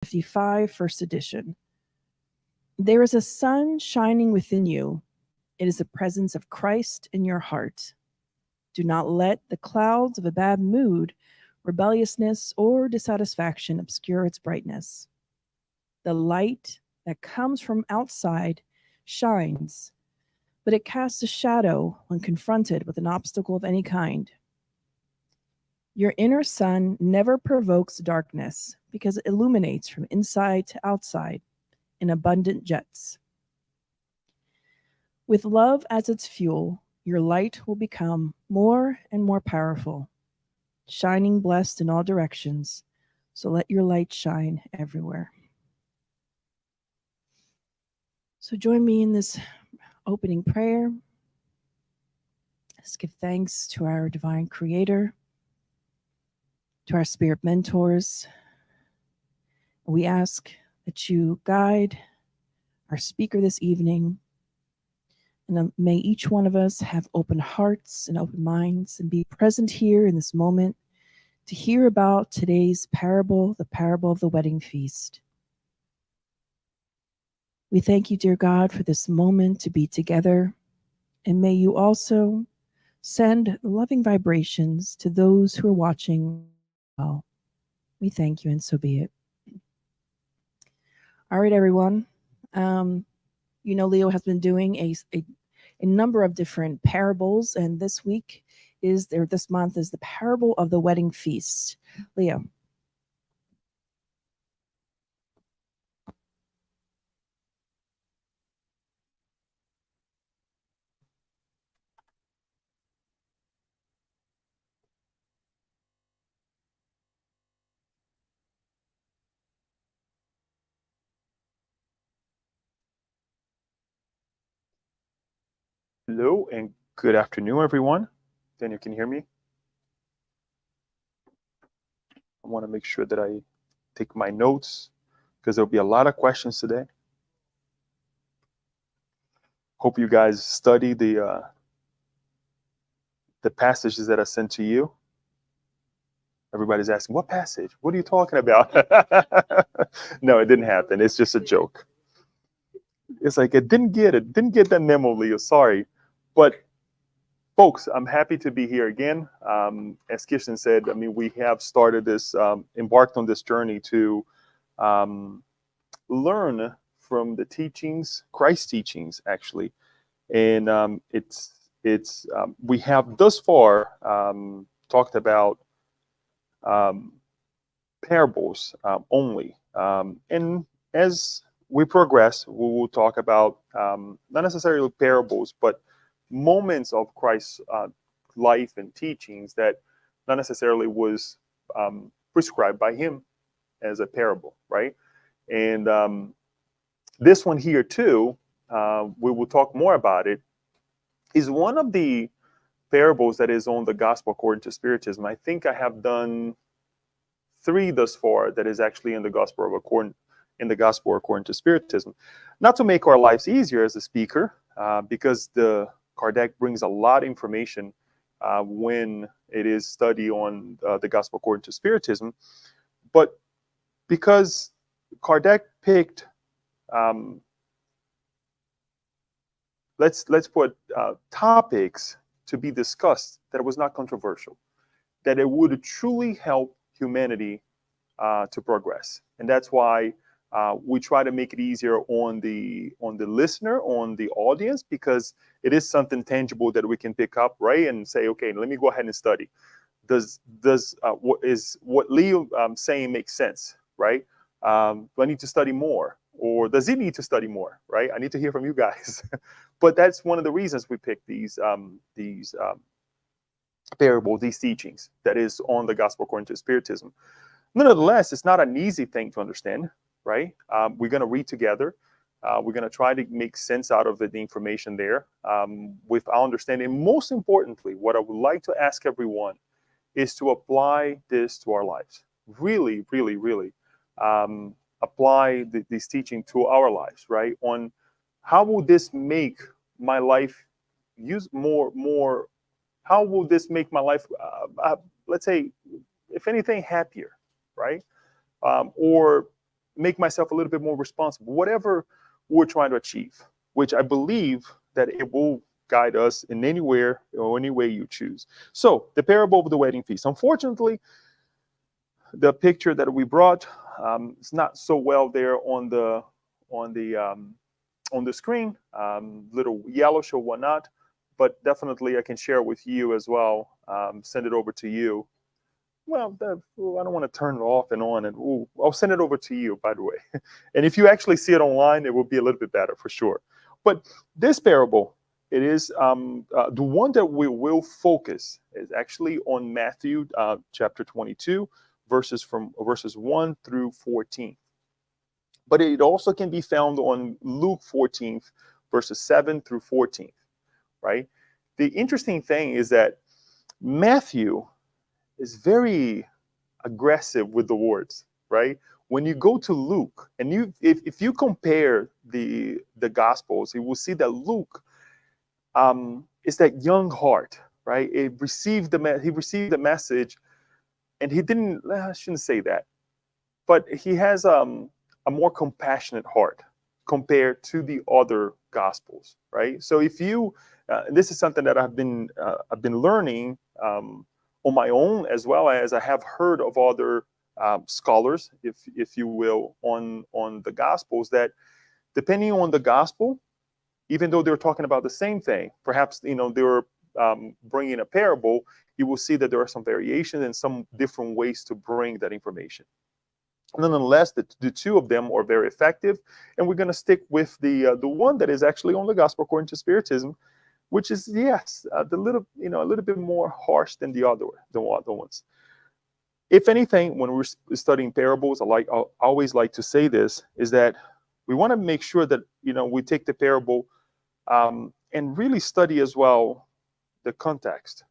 55, first edition. There is a sun shining within you. It is the presence of Christ in your heart. Do not let the clouds of a bad mood, rebelliousness, or dissatisfaction obscure its brightness. The light that comes from outside shines, but it casts a shadow when confronted with an obstacle of any kind. Your inner sun never provokes darkness because it illuminates from inside to outside in abundant jets. With love as its fuel, your light will become more and more powerful, shining blessed in all directions. So let your light shine everywhere. So join me in this opening prayer. Let's give thanks to our divine creator, to our spirit mentors. We ask that you guide our speaker this evening. And may each one of us have open hearts and open minds and be present here in this moment to hear about today's parable, the parable of the wedding feast. We thank you, dear God, for this moment to be together. And may you also send loving vibrations to those who are watching. Well, we thank you, and so be it. All right, everyone. Leo has been doing a number of different parables, and this month is the parable of the wedding feast. Leo. Hello and good afternoon, everyone. Daniel, can you hear me? I want to make sure that I take my notes because there'll be a lot of questions today. Hope you guys study the passages that I sent to you. Everybody's asking, what passage? What are you talking about? No, it didn't happen. It's just a joke. It's like, didn't get that memo, Leo. Sorry. But folks, I'm happy to be here again. As Kirsten said, I mean, we have started this, embarked on this journey to learn from the teachings, Christ's teachings, actually. And we have thus far talked about parables only. And as we progress, we will talk about not necessarily parables, but moments of Christ's life and teachings that not necessarily was prescribed by him as a parable, right? And this one here too, we will talk more about it, is one of the parables that is on the Gospel according to Spiritism. I think I have done 3 thus far that is actually in the Gospel according to Spiritism. Not to make our lives easier as a speaker, because the Kardec brings a lot of information when it is study on the Gospel according to Spiritism, but because Kardec picked, let's put topics to be discussed that was not controversial, that it would truly help humanity to progress, and that's why we try to make it easier on the listener, on the audience, because it is something tangible that we can pick up, right, and say, okay, let me go ahead and study. Does what Leo saying make sense, right? Do I need to study more, or does he need to study more, right? I need to hear from you guys. But that's one of the reasons we pick these parables, these teachings that is on the Gospel according to Spiritism. Nonetheless, it's not an easy thing to understand, right? We're going to read together. We're going to try to make sense out of the information there with our understanding. Most importantly, what I would like to ask everyone is to apply this to our lives. Really, really, really apply this teaching to our lives, right? On how will this make my life how will this make my life, let's say, if anything, happier, right? Or make myself a little bit more responsible, whatever we're trying to achieve, which I believe that it will guide us in anywhere or any way you choose. So the parable of the wedding feast. Unfortunately, the picture that we brought is not so well there on the screen. Little yellowish or whatnot, but definitely I can share with you as well. Send it over to you. Well, I don't want to turn it off and on, and I'll send it over to you, by the way. And if you actually see it online, it will be a little bit better for sure. But this parable, it is the one that we will focus is actually on Matthew chapter 22, verses 1 through 14. But it also can be found on Luke 14, verses 7 through 14, right? The interesting thing is that Matthew is very aggressive with the words, right? When you go to Luke, and if you compare the Gospels, you will see that Luke is that young heart, right? He received the message, and he didn't. I shouldn't say that, but he has a more compassionate heart compared to the other Gospels, right? So if you, this is something that I've been learning on my own, as well as I have heard of other scholars, if you will, on the Gospels, that depending on the Gospel, even though they're talking about the same thing, perhaps they were bringing a parable, you will see that there are some variations and some different ways to bring that information. Nonetheless, the two of them are very effective, and we're going to stick with the one that is actually on the Gospel according to Spiritism, which is a little bit more harsh than the other ones. If anything, when we're studying parables, I always like to say this, is that we want to make sure that we take the parable and really study as well the context.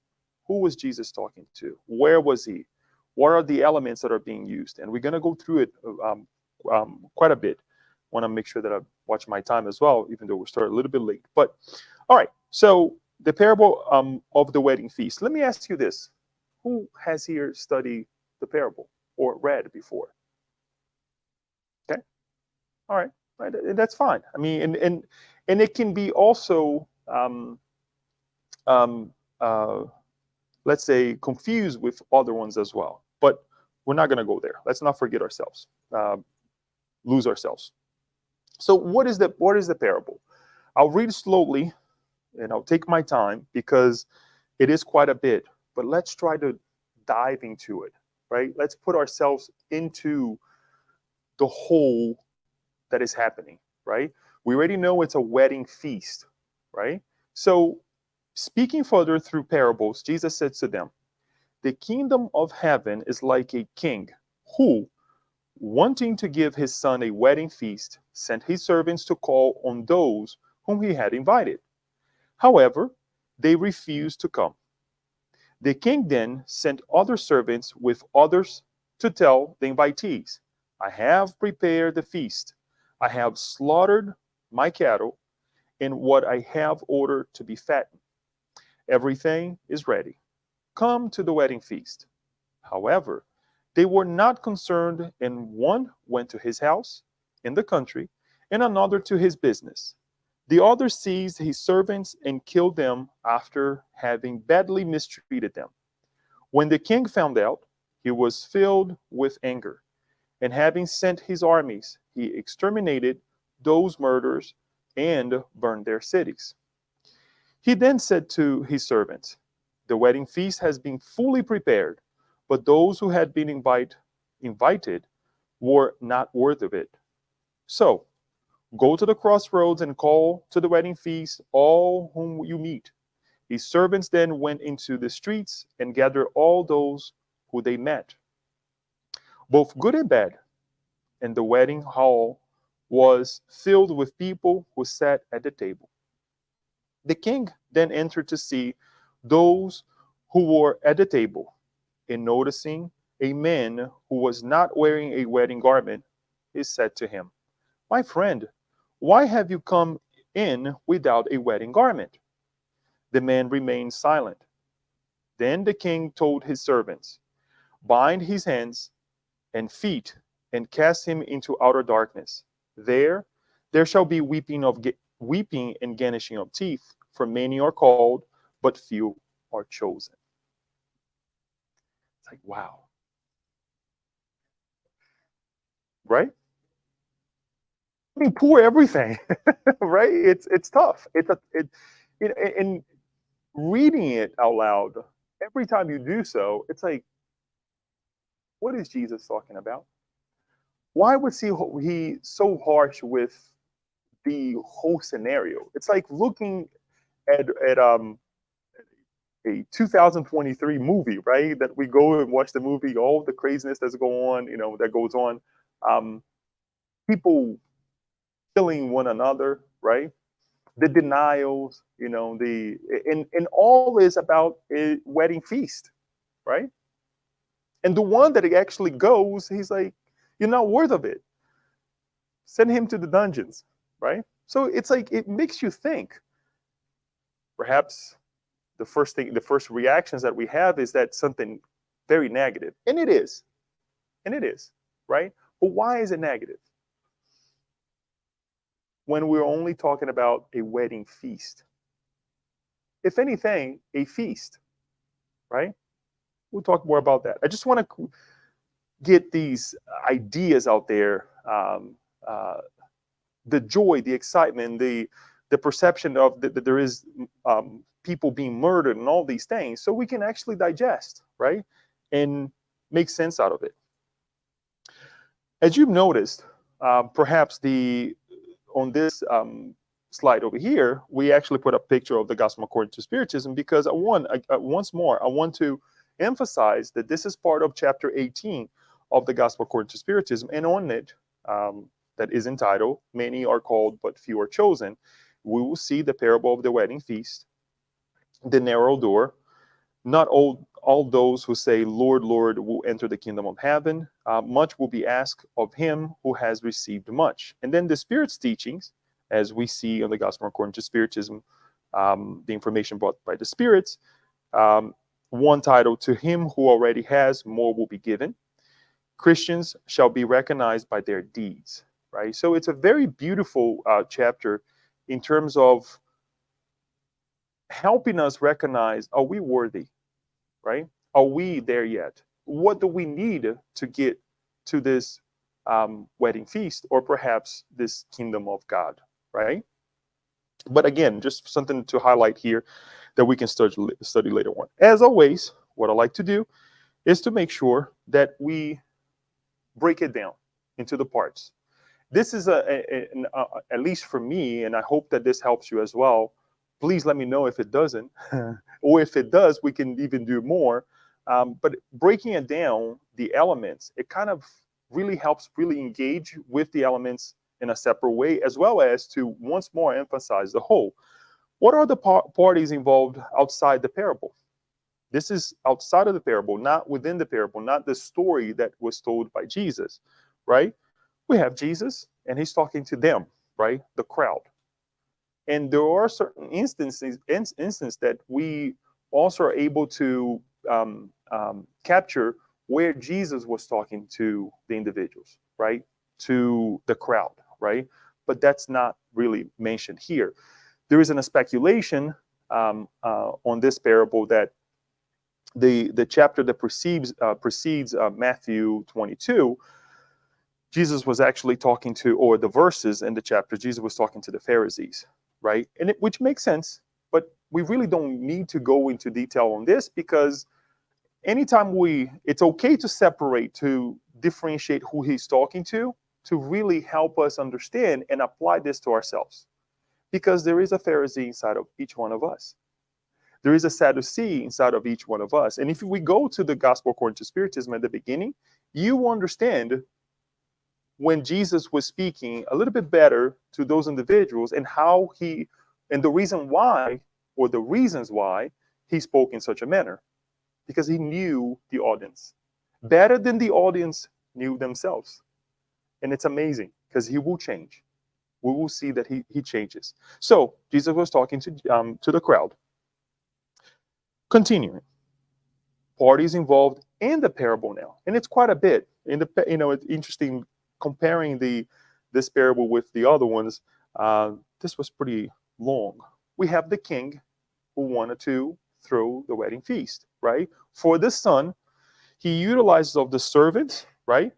Who was Jesus talking to? Where was he? What are the elements that are being used? And we're going to go through it quite a bit. Want to make sure that I watch my time as well, even though we're starting a little bit late. But all right, so the parable of the wedding feast. Let me ask you this: who has here studied the parable or read before? Okay, all right, right, that's fine. I mean, and it can be also let's say confused with other ones as well. But we're not going to go there. Let's not forget ourselves, lose ourselves. So what is the parable? I'll read slowly and I'll take my time because it is quite a bit, but let's try to dive into it, right? Let's put ourselves into the whole that is happening, right? We already know it's a wedding feast, right? So speaking further through parables, Jesus said to them, "The kingdom of heaven is like a king who, wanting to give his son a wedding feast, sent his servants to call on those whom he had invited. However, they refused to come. The king then sent other servants with others to tell the invitees, 'I have prepared the feast. I have slaughtered my cattle and what I have ordered to be fattened. Everything is ready. Come to the wedding feast.' However, they were not concerned, and one went to his house in the country, and another to his business. The other seized his servants and killed them after having badly mistreated them. When the king found out, he was filled with anger, and having sent his armies, he exterminated those murderers and burned their cities. He then said to his servants, 'The wedding feast has been fully prepared, but those who had been invited were not worthy of it. So go to the crossroads and call to the wedding feast all whom you meet.' His servants then went into the streets and gathered all those who they met, both good and bad, and the wedding hall was filled with people who sat at the table. The king then entered to see those who were at the table, and noticing a man who was not wearing a wedding garment, he said to him, 'My friend, why have you come in without a wedding garment?' The man remained silent. Then the king told his servants, 'Bind his hands and feet and cast him into outer darkness. There shall be weeping and gnashing of teeth, for many are called, but few are chosen. It's like, wow, right? I mean, poor everything, right? It's tough. And reading it out loud, every time you do so, it's like, what is Jesus talking about? Why was he so harsh with the whole scenario? It's like looking at a 2023 movie, right? That we go and watch the movie, all the craziness that's going on, that goes on, um, people killing one another, right? The denials, and all is about a wedding feast, right? And the one that actually goes, he's like, you're not worth of it. Send him to the dungeons, right? So it's like it makes you think. Perhaps the first reactions that we have is that something very negative, and it is, right? But why is it negative when we're only talking about a wedding feast? If anything, a feast, right? We'll talk more about that. I just want to get these ideas out there. The joy, the excitement, the perception of that there is people being murdered and all these things, so we can actually digest, right, and make sense out of it. As you've noticed, perhaps on this slide over here, we actually put a picture of the gospel according to Spiritism because once more, I want to emphasize that this is part of chapter 18 of the gospel according to Spiritism, and on it, that is entitled, Many Are Called, but Few Are Chosen, we will see the parable of the wedding feast, the narrow door. Not all those who say, Lord, Lord, will enter the kingdom of heaven. Much will be asked of him who has received much. And then the Spirit's teachings, as we see on the gospel according to Spiritism, the information brought by the Spirits, one title, To Him Who Already Has, More Will Be Given. Christians shall be recognized by their deeds, right? So it's a very beautiful chapter in terms of helping us recognize, are we worthy, right? Are we there yet? What do we need to get to this wedding feast, or perhaps this kingdom of God, right? But again, just something to highlight here that we can study later on. As always, what I like to do is to make sure that we break it down into the parts. This is at least for me, and I hope that this helps you as well. Please let me know if it doesn't, or if it does, we can even do more. But breaking it down, the elements, it kind of really helps really engage with the elements in a separate way, as well as to once more emphasize the whole. What are the parties involved outside the parable? This is outside of the parable, not within the parable, not the story that was told by Jesus, right? We have Jesus, and he's talking to them, right? The crowd. And there are certain instances that we also are able to capture where Jesus was talking to the individuals, right? To the crowd, right? But that's not really mentioned here. There isn't a speculation on this parable that the chapter that precedes Matthew 22, Jesus was actually talking to, or the verses in the chapter, Jesus was talking to the Pharisees, right? And which makes sense, but we really don't need to go into detail on this, because anytime it's okay to separate, to differentiate who he's talking to really help us understand and apply this to ourselves. Because there is a Pharisee inside of each one of us. There is a Sadducee inside of each one of us. And if we go to the Gospel according to Spiritism at the beginning, you will understand when Jesus was speaking a little bit better to those individuals, and and the reason why, or the reasons why he spoke in such a manner. Because he knew the audience better than the audience knew themselves. And it's amazing, because he will change. We will see that he changes. So Jesus was talking to the crowd. Continuing. Parties involved in the parable now. And it's quite a bit. it's interesting comparing this parable with the other ones. This was pretty long. We have the king who wanted to throw the wedding feast, right? For the son, he utilizes of the servants, right?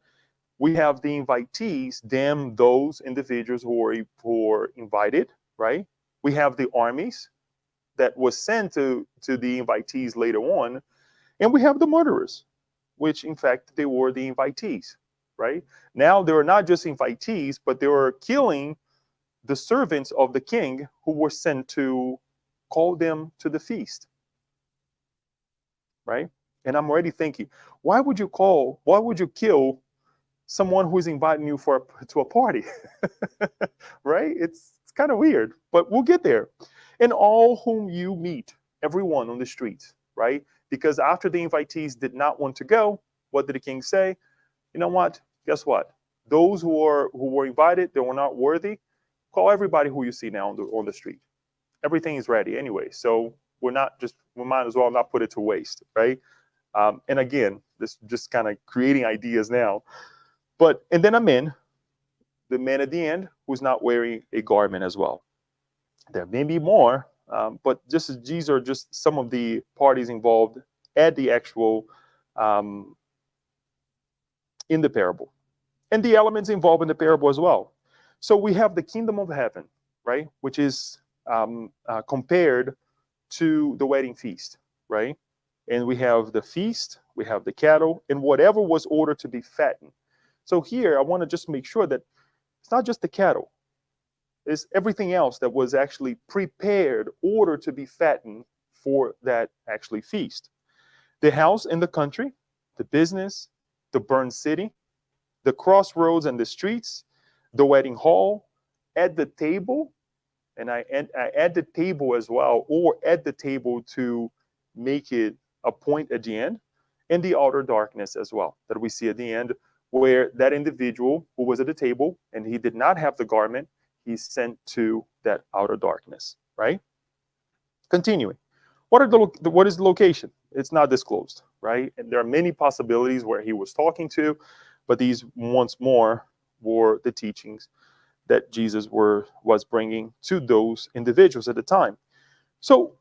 We have the invitees, those individuals who are invited, right? We have the armies that was sent to the invitees later on, and we have the murderers, which in fact they were the invitees, right? Now they were not just invitees, but they were killing the servants of the king who were sent to call them to the feast, right? And I'm already thinking, why would you kill someone who's inviting you to a party? Right? It's kind of weird, but we'll get there. And all whom you meet, everyone on the streets, right? Because after the invitees did not want to go, what did the king say? You know what? Guess what? Those who were invited, they were not worthy. Call everybody who you see now on the street. Everything is ready anyway, so we might as well not put it to waste, right? And again, this just kind of creating ideas now. And then the man at the end who's not wearing a garment as well. There may be more, but these are just some of the parties involved at the actual in the parable, and the elements involved in the parable as well. So we have the kingdom of heaven, right, which is compared to the wedding feast, right? And we have the feast, we have the cattle, and whatever was ordered to be fattened. So here, I want to just make sure that it's not just the cattle. It's everything else that was actually prepared, ordered to be fattened for that actually feast. The house in the country, the business, the burned city, the crossroads and the streets, the wedding hall, at the table, and I add the table as well, or at the table to make it a point at the end, and the outer darkness as well, that we see at the end, where that individual who was at the table and he did not have the garment, he's sent to that outer darkness, right? Continuing. What is the location? It's not disclosed, right? And there are many possibilities where he was talking to, but these once more were the teachings that Jesus was bringing to those individuals at the time. So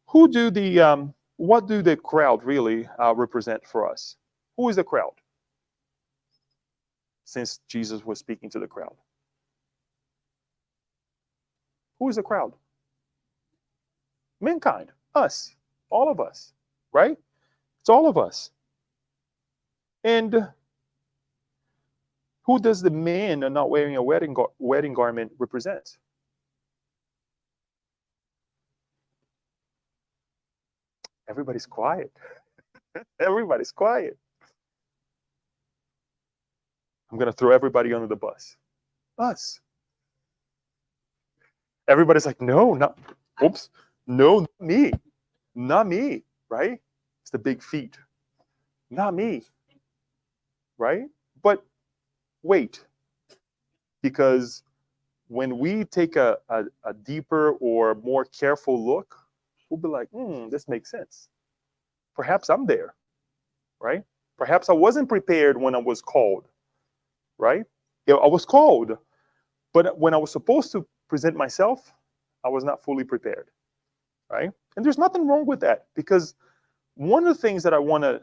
what do the crowd really represent for us? Who is the crowd? Since Jesus was speaking to the crowd. Who is the crowd? Mankind, us, all of us, right? It's all of us. And who does the man not wearing a wedding garment represent? Everybody's quiet. Everybody's quiet. I'm going to throw everybody under the bus. Us. Everybody's like, no, not me. Not me, right? It's the big feet. Not me, right? But wait, because when we take a deeper or more careful look, we'll be like, this makes sense. Perhaps I'm there, right? Perhaps I wasn't prepared when I was called, right? I was called, but when I was supposed to present myself, I was not fully prepared, right? And there's nothing wrong with that, because one of the things that I want to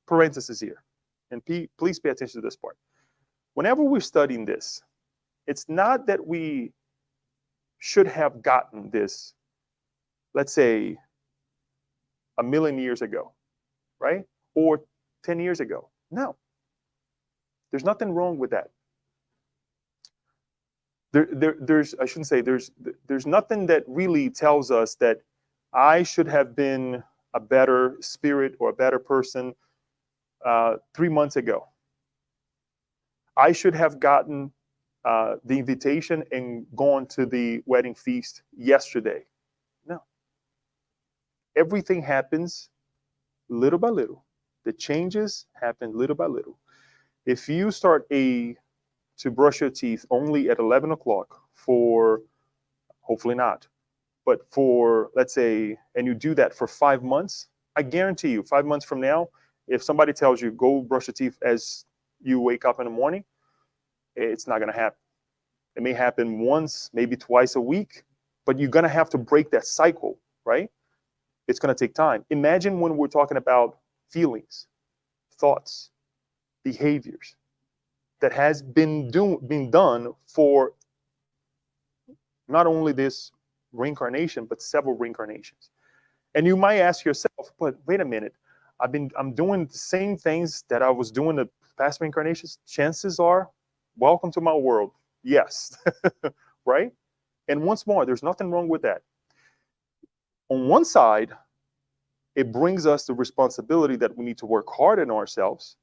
parenthesis here, and please pay attention to this part. Whenever we're studying this, it's not that we should have gotten this, let's say, 1,000,000 years ago, right? Or 10 years ago. No. There's nothing wrong with that. I shouldn't say, there's nothing that really tells us that I should have been a better spirit or a better person 3 months ago. I should have gotten the invitation and gone to the wedding feast yesterday. No. Everything happens little by little. The changes happen little by little. If you start to brush your teeth only at 11 o'clock for, hopefully not, but for, let's say, and you do that for 5 months, I guarantee you 5 months from now, if somebody tells you go brush your teeth as you wake up in the morning, it's not going to happen. It may happen once, maybe twice a week, but you're going to have to break that cycle, right? It's going to take time. Imagine when we're talking about feelings, thoughts, behaviors that has been done for not only this reincarnation, but several reincarnations. And you might ask yourself, but wait a minute, I'm doing the same things that I was doing the past reincarnations. Chances are, welcome to my world. Yes. Right? And once more, there's nothing wrong with that. On one side, it brings us the responsibility that we need to work hard on ourselves.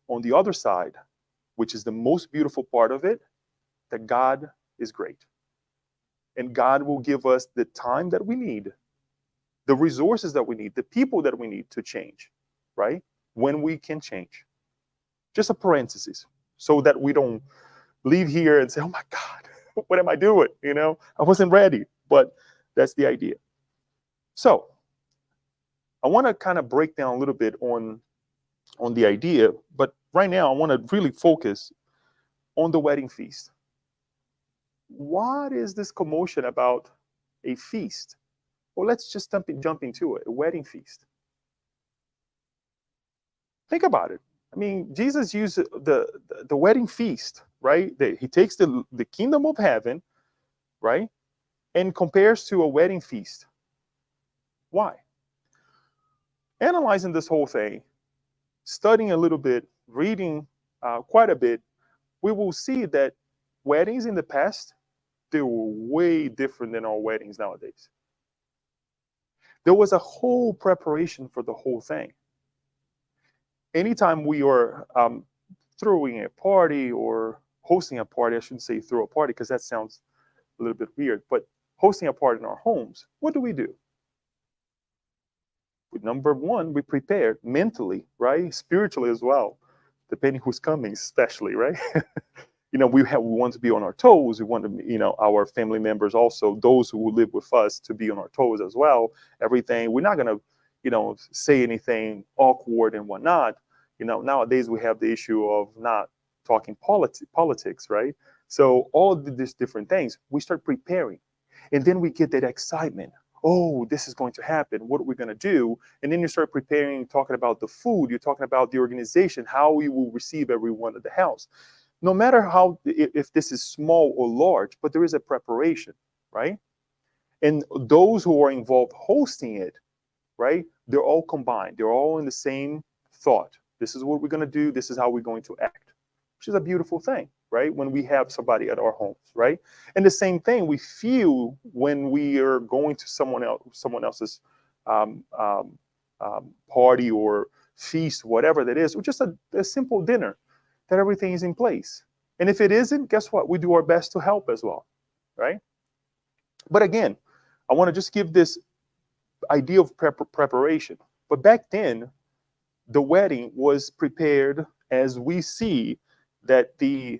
On the other side, which is the most beautiful part of it, that God is great. And God will give us the time that we need, the resources that we need, the people that we need to change, right? When we can change. Just a parenthesis, so that we don't leave here and say, oh my God, what am I doing? You know, I wasn't ready, but that's the idea. So I want to kind of break down a little bit on the idea, but right now I want to really focus on the wedding feast. What is this commotion about a feast? Well, let's just jump into it. A wedding feast. Think about it. I mean, Jesus used the wedding feast, right? He takes the kingdom of heaven, right, and compares to a wedding feast. Why? Analyzing this whole thing, studying a little bit, reading quite a bit, we will see that weddings in the past, they were way different than our weddings nowadays. There was a whole preparation for the whole thing. Anytime we are throwing a party or hosting a party, I shouldn't say throw a party because that sounds a little bit weird, but hosting a party in our homes, what do? Number one, we prepare mentally, right? Spiritually as well, depending who's coming, especially, right? You know, we want to be on our toes. We want to, you know, our family members also, those who live with us, to be on our toes as well. Everything. We're not going to, you know, say anything awkward and whatnot. You know, nowadays we have the issue of not talking politics, right? So all of these different things, we start preparing, and then we get that excitement. Oh, this is going to happen. What are we going to do? And then you start preparing, talking about the food. You're talking about the organization, how we will receive everyone at the house. No matter how, if this is small or large, but there is a preparation, right? And those who are involved hosting it, right? They're all combined. They're all in the same thought. This is what we're going to do. This is how we're going to act, which is a beautiful thing, right? When we have somebody at our homes, right? And the same thing we feel when we are going to someone else's party or feast, whatever that is, or just a simple dinner, that everything is in place. And if it isn't, guess what? We do our best to help as well, right? But again, I want to just give this idea of preparation. But back then, the wedding was prepared as we see that the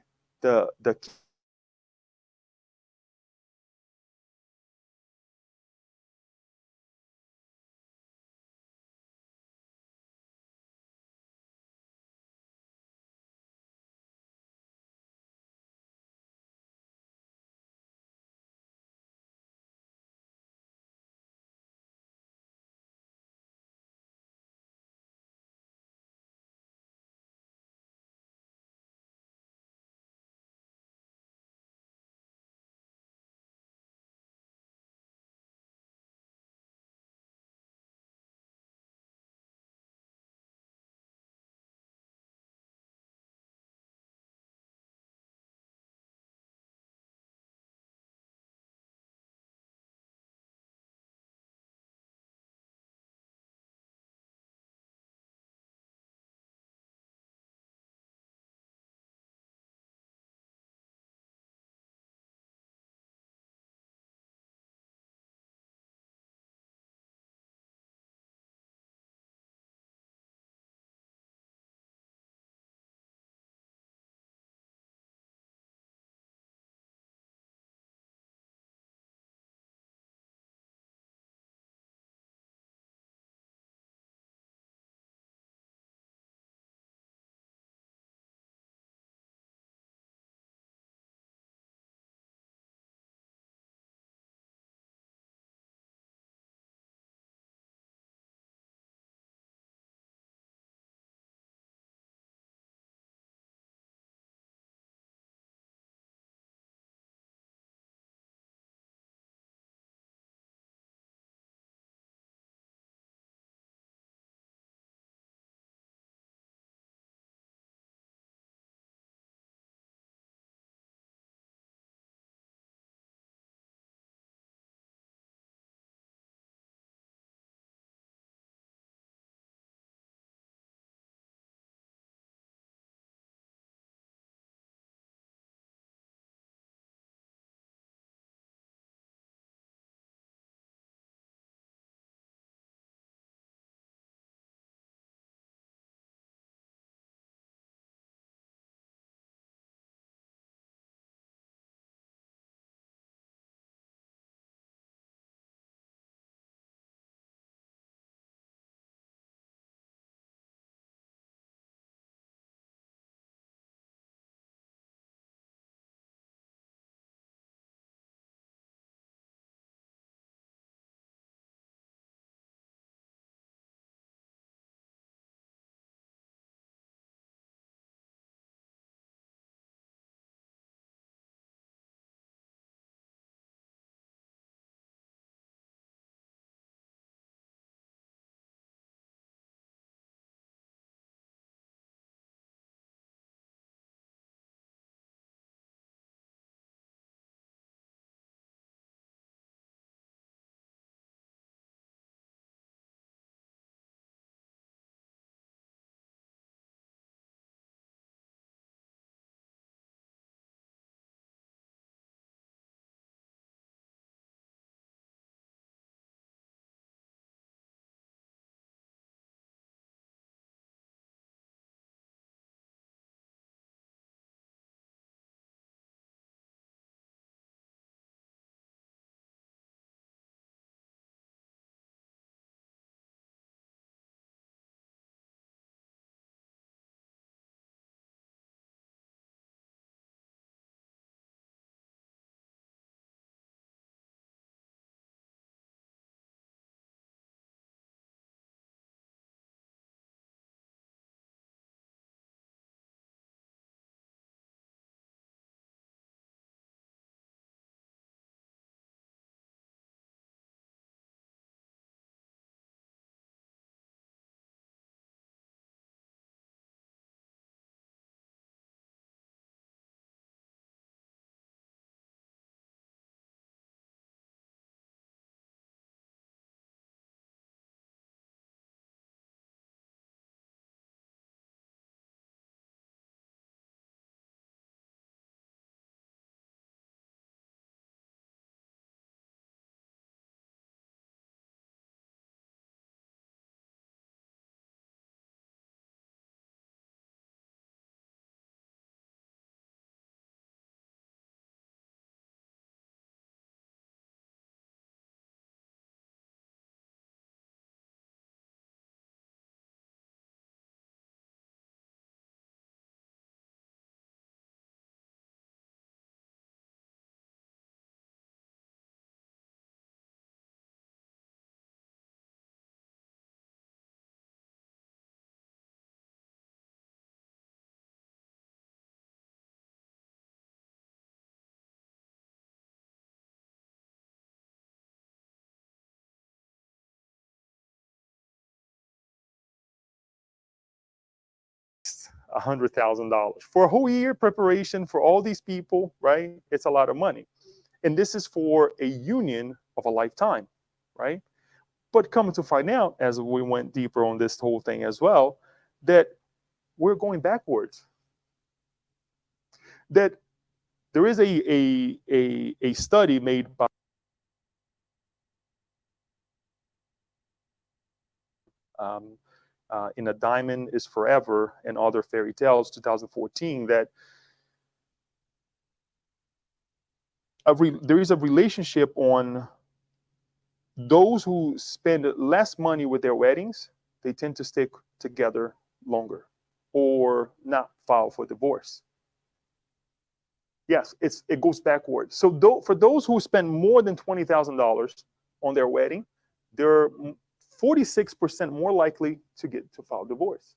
$100,000 for a whole year preparation for all these people, right? It's a lot of money. And this is for a union of a lifetime, right? But coming to find out, as we went deeper on this whole thing as well, that we're going backwards. That there is a study made by in A Diamond is Forever and Other Fairy Tales, 2014, that there is a relationship on those who spend less money with their weddings, they tend to stick together longer or not file for divorce. Yes, it goes backwards. So for those who spend more than $20,000 on their wedding, they're 46% more likely to file divorce.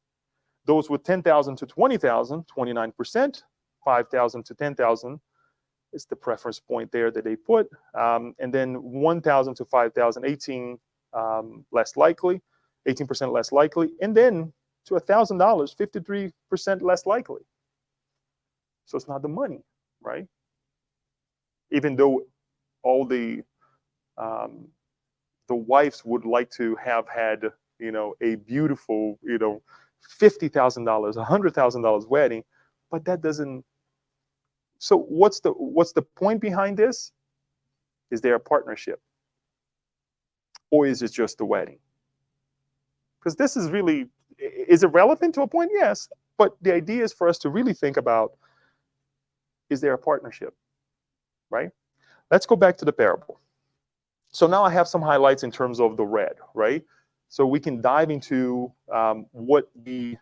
Those with 10,000 to 20,000, 29%, 5,000 to 10,000 is the preference point there that they put. And then 1,000 to 5,000, 18 less likely, 18% less likely. And then to $1,000, 53% less likely. So it's not the money, right? Even though all the wives would like to have had, a beautiful, $50,000, $100,000 wedding, but that doesn't. So what's the point behind this? Is there a partnership, or is it just a wedding? Because this is really, is it relevant to a point? Yes, but the idea is for us to really think about, is there a partnership, right? Let's go back to the parable. So now I have some highlights in terms of the red, right? So we can dive into what the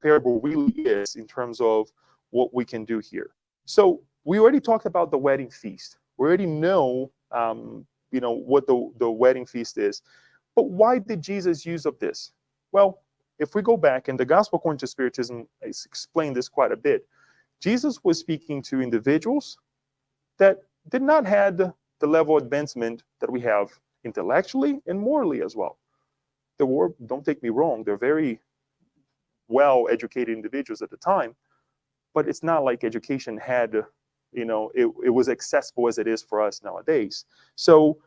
parable really is in terms of what we can do here. So we already talked about the wedding feast. We already know, what the wedding feast is. But why did Jesus use of this? Well, if we go back, and the Gospel according to Spiritism has explained this quite a bit, Jesus was speaking to individuals that did not have the level of advancement that we have intellectually and morally as well. Don't take me wrong, they're very well-educated individuals at the time, but it's not like education had, it was accessible as it is for us nowadays. So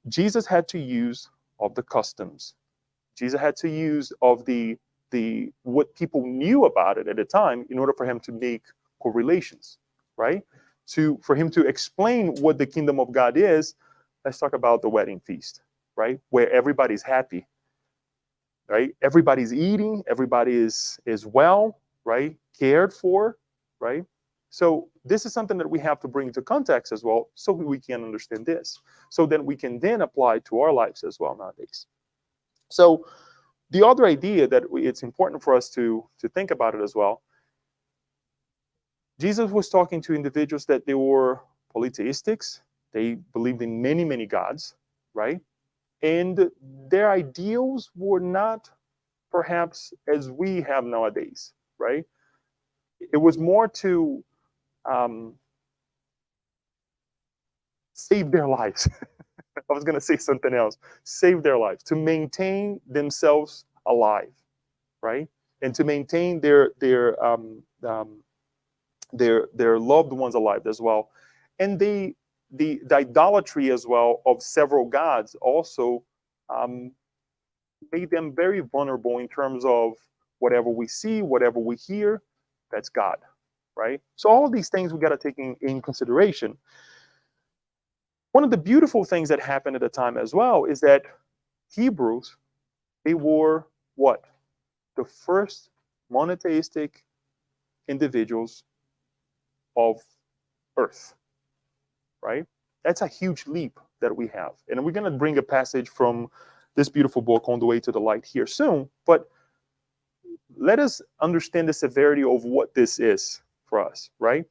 Jesus had to use of the customs. Jesus had to use of the what people knew about it at the time in order for him to make correlations, right? For him to explain what the kingdom of God is, let's talk about the wedding feast, right? Where everybody's happy, right? Everybody's eating, everybody is well, right? Cared for, right? So this is something that we have to bring into context as well, so we can understand this. So then we can then apply to our lives as well nowadays. So the other idea that it's important for us to think about it as well, Jesus was talking to individuals that they were polytheistics. They believed in many, many gods, right? And their ideals were not perhaps as we have nowadays, right? It was more to save their lives. I was going to say something else. Save their lives, to maintain themselves alive, right? And to maintain their loved ones alive as well. And the idolatry as well of several gods also made them very vulnerable in terms of whatever we see, whatever we hear, that's God, right? So all of these things we got to take in consideration. One of the beautiful things that happened at the time as well is that Hebrews, they were what? The first monotheistic individuals of earth, right? That's a huge leap that we have. And we're going to bring a passage from this beautiful book On the Way to the Light here soon, but let us understand the severity of what this is for us, right?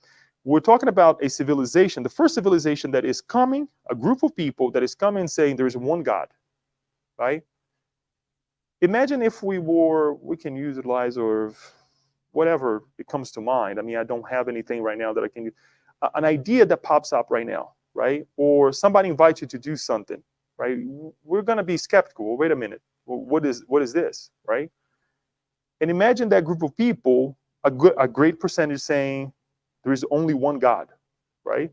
We're talking about a civilization, the first civilization that is coming, a group of people that is coming and saying there is one God, right? Imagine if we can utilize or whatever it comes to mind. I mean, I don't have anything right now that I can, an idea that pops up right now, right? Or somebody invites you to do something, right? We're going to be skeptical. Well, wait a minute. Well, what is this, right? And imagine that group of people, a great percentage saying there is only one God, right?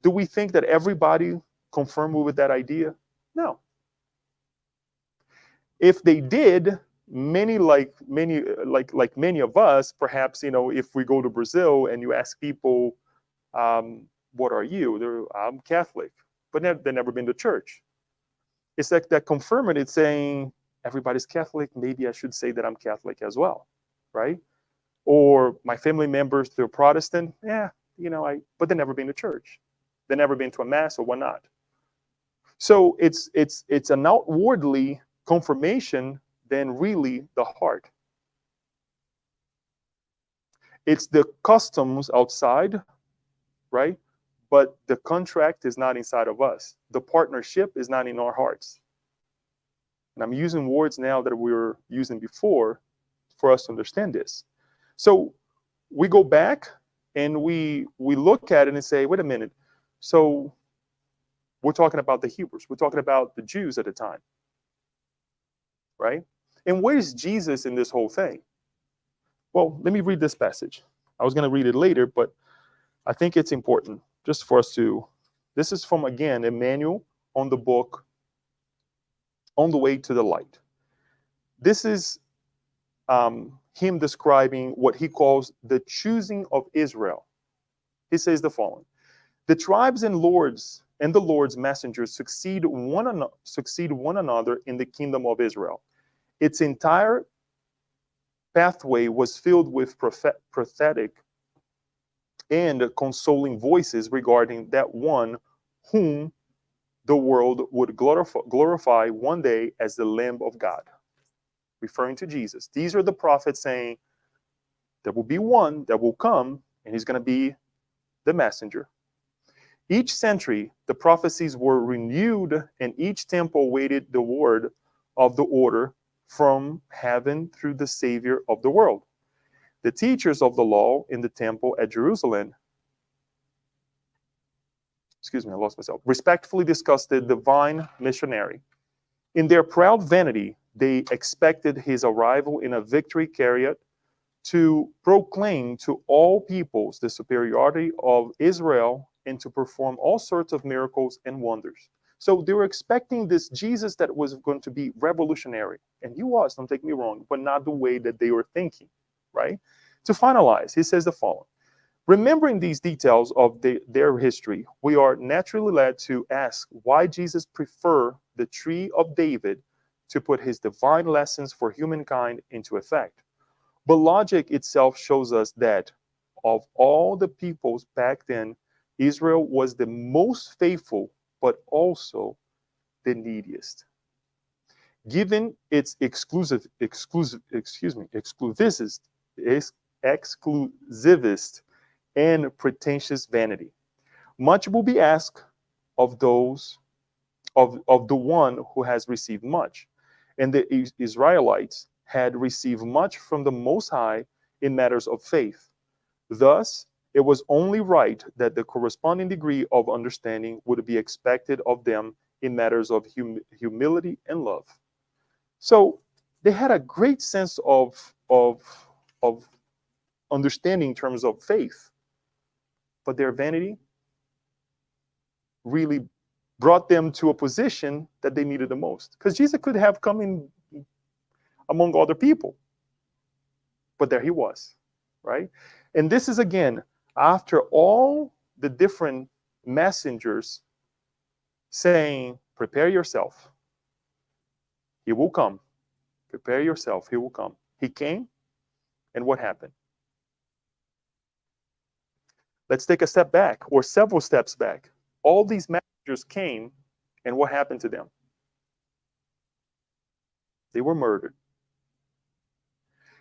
Do we think that everybody confirmed with that idea? No. If they did, many of us, perhaps, if we go to Brazil and you ask people, what are you? I'm Catholic, but they've never been to church. It's like that confirming it, saying everybody's Catholic. Maybe I should say that I'm Catholic as well, right? Or my family members, they're Protestant. Yeah, but they've never been to church. They've never been to a mass or whatnot. So it's an outwardly confirmation than really the heart. It's the customs outside, right? But the contract is not inside of us. The partnership is not in our hearts. And I'm using words now that we were using before for us to understand this. So we go back and we look at it and say, wait a minute. So we're talking about the Hebrews. We're talking about the Jews at the time, right? And where is Jesus in this whole thing? Well, let me read this passage. I was going to read it later, but I think it's important just for us to. This is from, again, Emmanuel on the book, On the Way to the Light. This is him describing what he calls the choosing of Israel. He says the following: the tribes and the Lord's messengers succeed one another in the kingdom of Israel. Its entire pathway was filled with prophetic and consoling voices regarding that one whom the world would glorify one day as the Lamb of God, referring to Jesus. These are the prophets saying there will be one that will come, and he's going to be the messenger. Each century, the prophecies were renewed, and each temple waited the word of the order from heaven through the Savior of the world. The teachers of the law in the temple at Jerusalem, respectfully discussed the divine missionary. In their proud vanity, they expected his arrival in a victory chariot to proclaim to all peoples the superiority of Israel and to perform all sorts of miracles and wonders. So they were expecting this Jesus that was going to be revolutionary. And he was, don't take me wrong, but not the way that they were thinking, right? To finalize, he says the following: remembering these details of their history, we are naturally led to ask why Jesus preferred the tree of David to put his divine lessons for humankind into effect. But logic itself shows us that of all the peoples back then, Israel was the most faithful, but also the neediest. Given its exclusivist and pretentious vanity, much will be asked of those of the one who has received much. And the Israelites had received much from the Most High in matters of faith. Thus, it was only right that the corresponding degree of understanding would be expected of them in matters of humility and love. So they had a great sense of understanding in terms of faith, but their vanity really brought them to a position that they needed the most. Because Jesus could have come in among other people, but there he was, right? And this is, again, after all the different messengers saying, prepare yourself, he will come. Prepare yourself, he will come. He came, and what happened? Let's take a step back, or several steps back. All these messengers came, and what happened to them? They were murdered.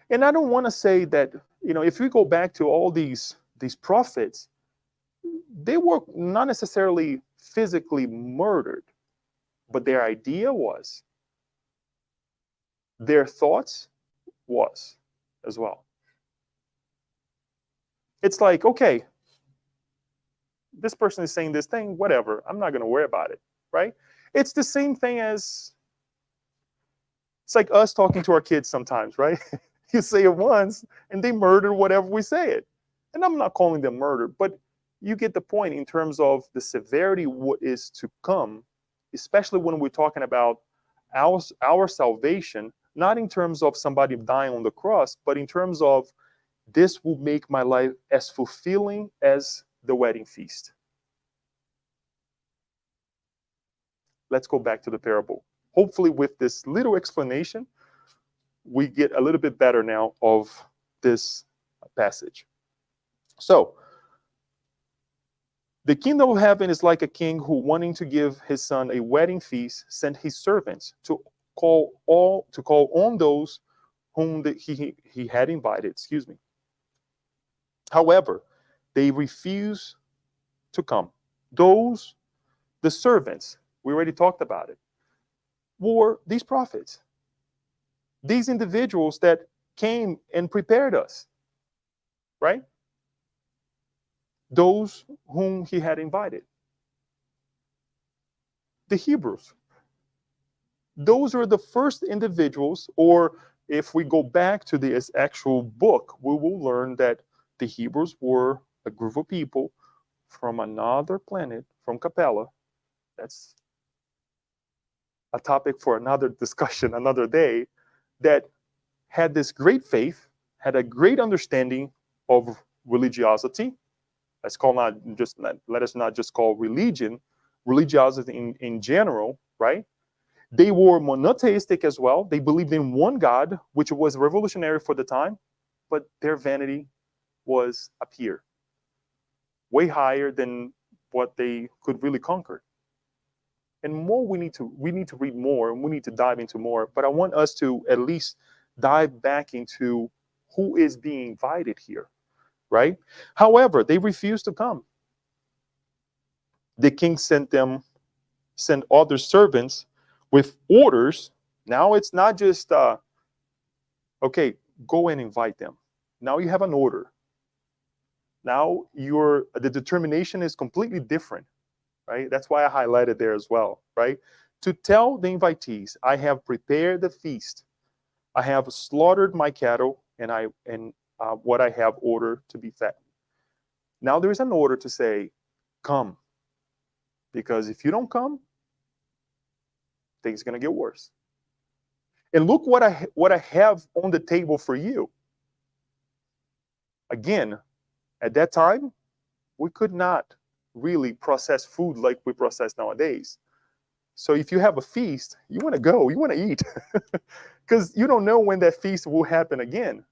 And I don't want to say that, if we go back to all these prophets, they were not necessarily physically murdered, but their idea was, their thoughts was as well. It's like, okay, this person is saying this thing, whatever, I'm not going to worry about it, right? It's the same thing as, it's like us talking to our kids sometimes, right? You say it once, and they murder whatever we say it. And I'm not calling them murder, but you get the point in terms of the severity what is to come, especially when we're talking about our salvation, not in terms of somebody dying on the cross, but in terms of this will make my life as fulfilling as the wedding feast. Let's go back to the parable. Hopefully, with this little explanation, we get a little bit better now of this passage. So, the kingdom of heaven is like a king who, wanting to give his son a wedding feast, sent his servants to call on those whom he had invited. Excuse me. However, they refused to come. The servants, we already talked about it, were these prophets, these individuals that came and prepared us, right? Those whom he had invited. The Hebrews. Those are the first individuals, or if we go back to this actual book, we will learn that the Hebrews were a group of people from another planet, from Capella. That's a topic for another discussion, another day, that had this great faith, had a great understanding of religiosity. Let us not just call religiosity in general, right? They were monotheistic as well. They believed in one God, which was revolutionary for the time, but their vanity was up here, way higher than what they could really conquer. And more, we need to read more, and we need to dive into more. But I want us to at least dive back into who is being invited here, right? However, they refused to come. The king sent other servants with orders. Now it's not just okay, go and invite them. Now you have an order. Now the determination is completely different. Right? That's why I highlighted there as well, right? To tell the invitees, I have prepared the feast. I have slaughtered my cattle, and what I have ordered to be fed. Now there's an order to say, come. Because if you don't come, things are going to get worse. And look what I have on the table for you. Again, at that time, we could not really process food like we process nowadays. So if you have a feast, you want to go, you want to eat, because you don't know when that feast will happen again.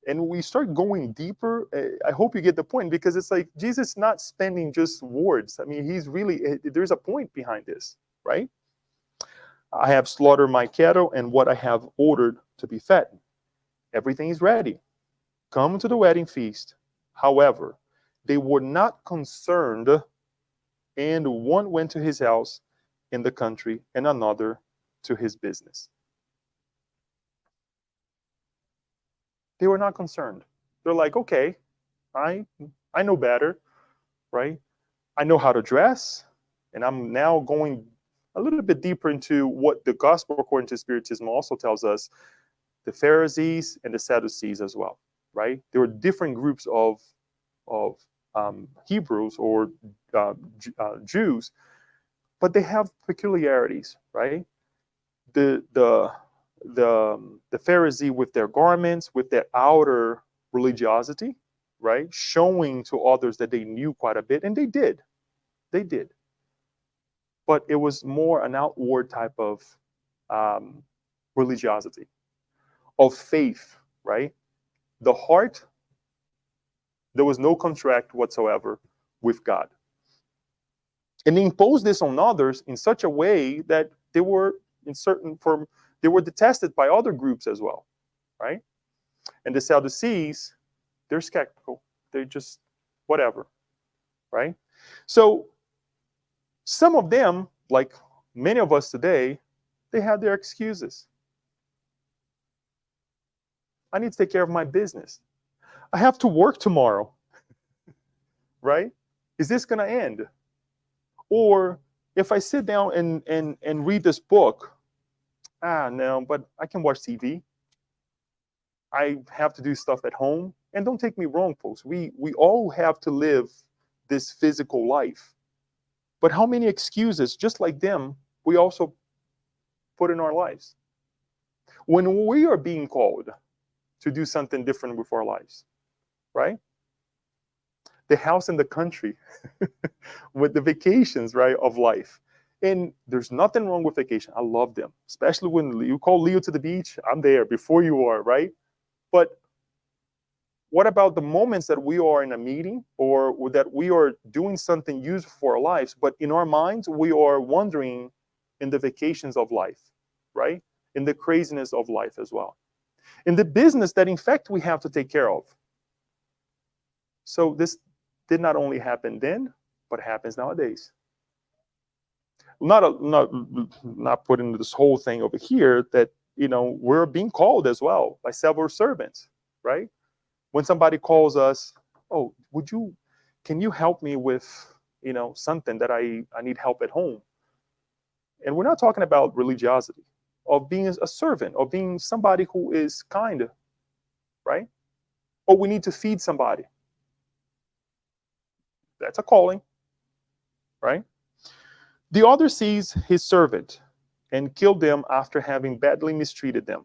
And we start going deeper. I hope you get the point, because it's like Jesus not spending just words. I mean, there's a point behind this, right? I have slaughtered my cattle and what I have ordered to be fed. Everything is ready. Come to the wedding feast. However, they were not concerned, and one went to his house in the country and another to his business. They were not concerned. They're like, okay, I know better, right? I know how to dress, and I'm now going a little bit deeper into what the gospel according to Spiritism also tells us, the Pharisees and the Sadducees as well, right? There were different groups of Hebrews or Jews, but they have peculiarities, right? The Pharisee with their garments, with their outer religiosity, right, showing to others that they knew quite a bit, and they did, but it was more an outward type of religiosity, of faith, right? The heart, there was no contract whatsoever with God. And they imposed this on others in such a way that they were they were detested by other groups as well, right? And the Sadducees, they're skeptical. They're just whatever, right? So some of them, like many of us today, they had their excuses. I need to take care of my business. I have to work tomorrow, right? Is this going to end? Or if I sit down and read this book, No, but I can watch TV. I have to do stuff at home. And don't take me wrong, folks. We all have to live this physical life. But how many excuses, just like them, we also put in our lives? When we are being called to do something different with our lives, right? The house in the country, with the vacations, right, of life. And there's nothing wrong with vacation. I love them, especially when you call Leo to the beach. I'm there before you are, right? But what about the moments that we are in a meeting or that we are doing something useful for our lives, but in our minds, we are wandering in the vacations of life, right? In the craziness of life as well. In the business that, in fact, we have to take care of. So this did not only happen then, but happens nowadays. Not putting this whole thing over here that, we're being called as well by several servants, right? When somebody calls us, oh, can you help me with, something that I need help at home? And we're not talking about religiosity, of being a servant, or being somebody who is kind, right? Or we need to feed somebody. That's a calling, right? The other sees his servant and killed them after having badly mistreated them.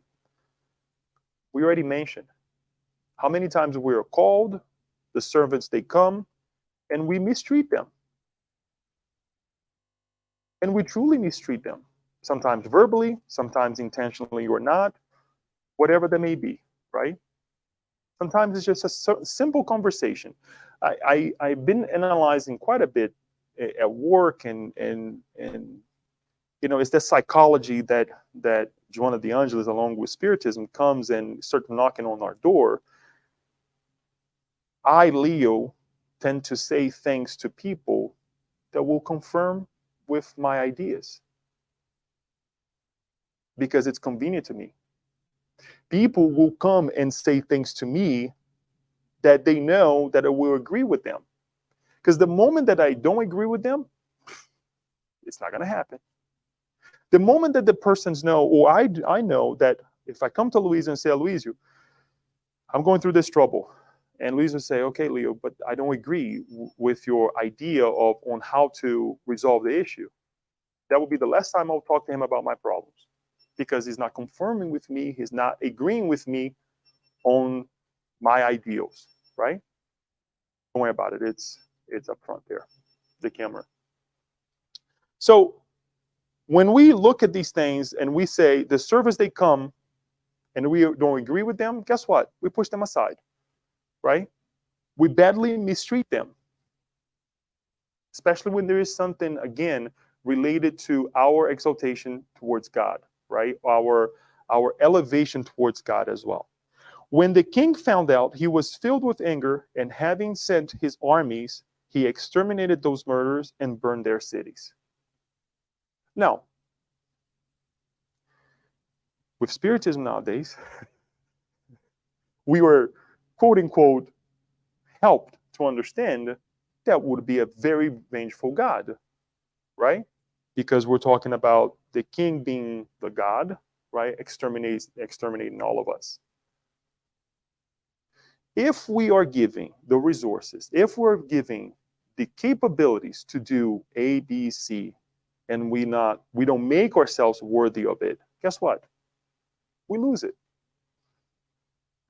We already mentioned how many times we are called, the servants, they come, and we mistreat them. And we truly mistreat them, sometimes verbally, sometimes intentionally or not, whatever that may be, right? Sometimes it's just a simple conversation. I've been analyzing quite a bit at work, and it's the psychology that Joanna de Angelis, along with Spiritism, comes and starts knocking on our door. I, Leo, tend to say things to people that will confirm with my ideas because it's convenient to me. People will come and say things to me that they know that I will agree with them. Because the moment that I don't agree with them, it's not going to happen. The moment that the persons know, or I know that if I come to Louise and say, Louise, I'm going through this trouble. And Louise will say, okay, Leo, but I don't agree with your idea on how to resolve the issue. That will be the last time I'll talk to him about my problems, because he's not confirming with me. He's not agreeing with me on my ideals, right? Don't worry about it. It's up front there, the camera. So when we look at these things and we say the servants, they come and we don't agree with them, guess what? We push them aside, right? We badly mistreat them, especially when there is something, again, related to our exaltation towards God, right? Our elevation towards God as well. When the king found out, he was filled with anger, and having sent his armies, he exterminated those murderers and burned their cities. Now, with Spiritism nowadays, we were, quote unquote, helped to understand that would be a very vengeful God, right? Because we're talking about the king being the God, right? Exterminating all of us. If we are giving the resources, if we're giving the capabilities to do A, B, C, and we don't make ourselves worthy of it, guess what? We lose it.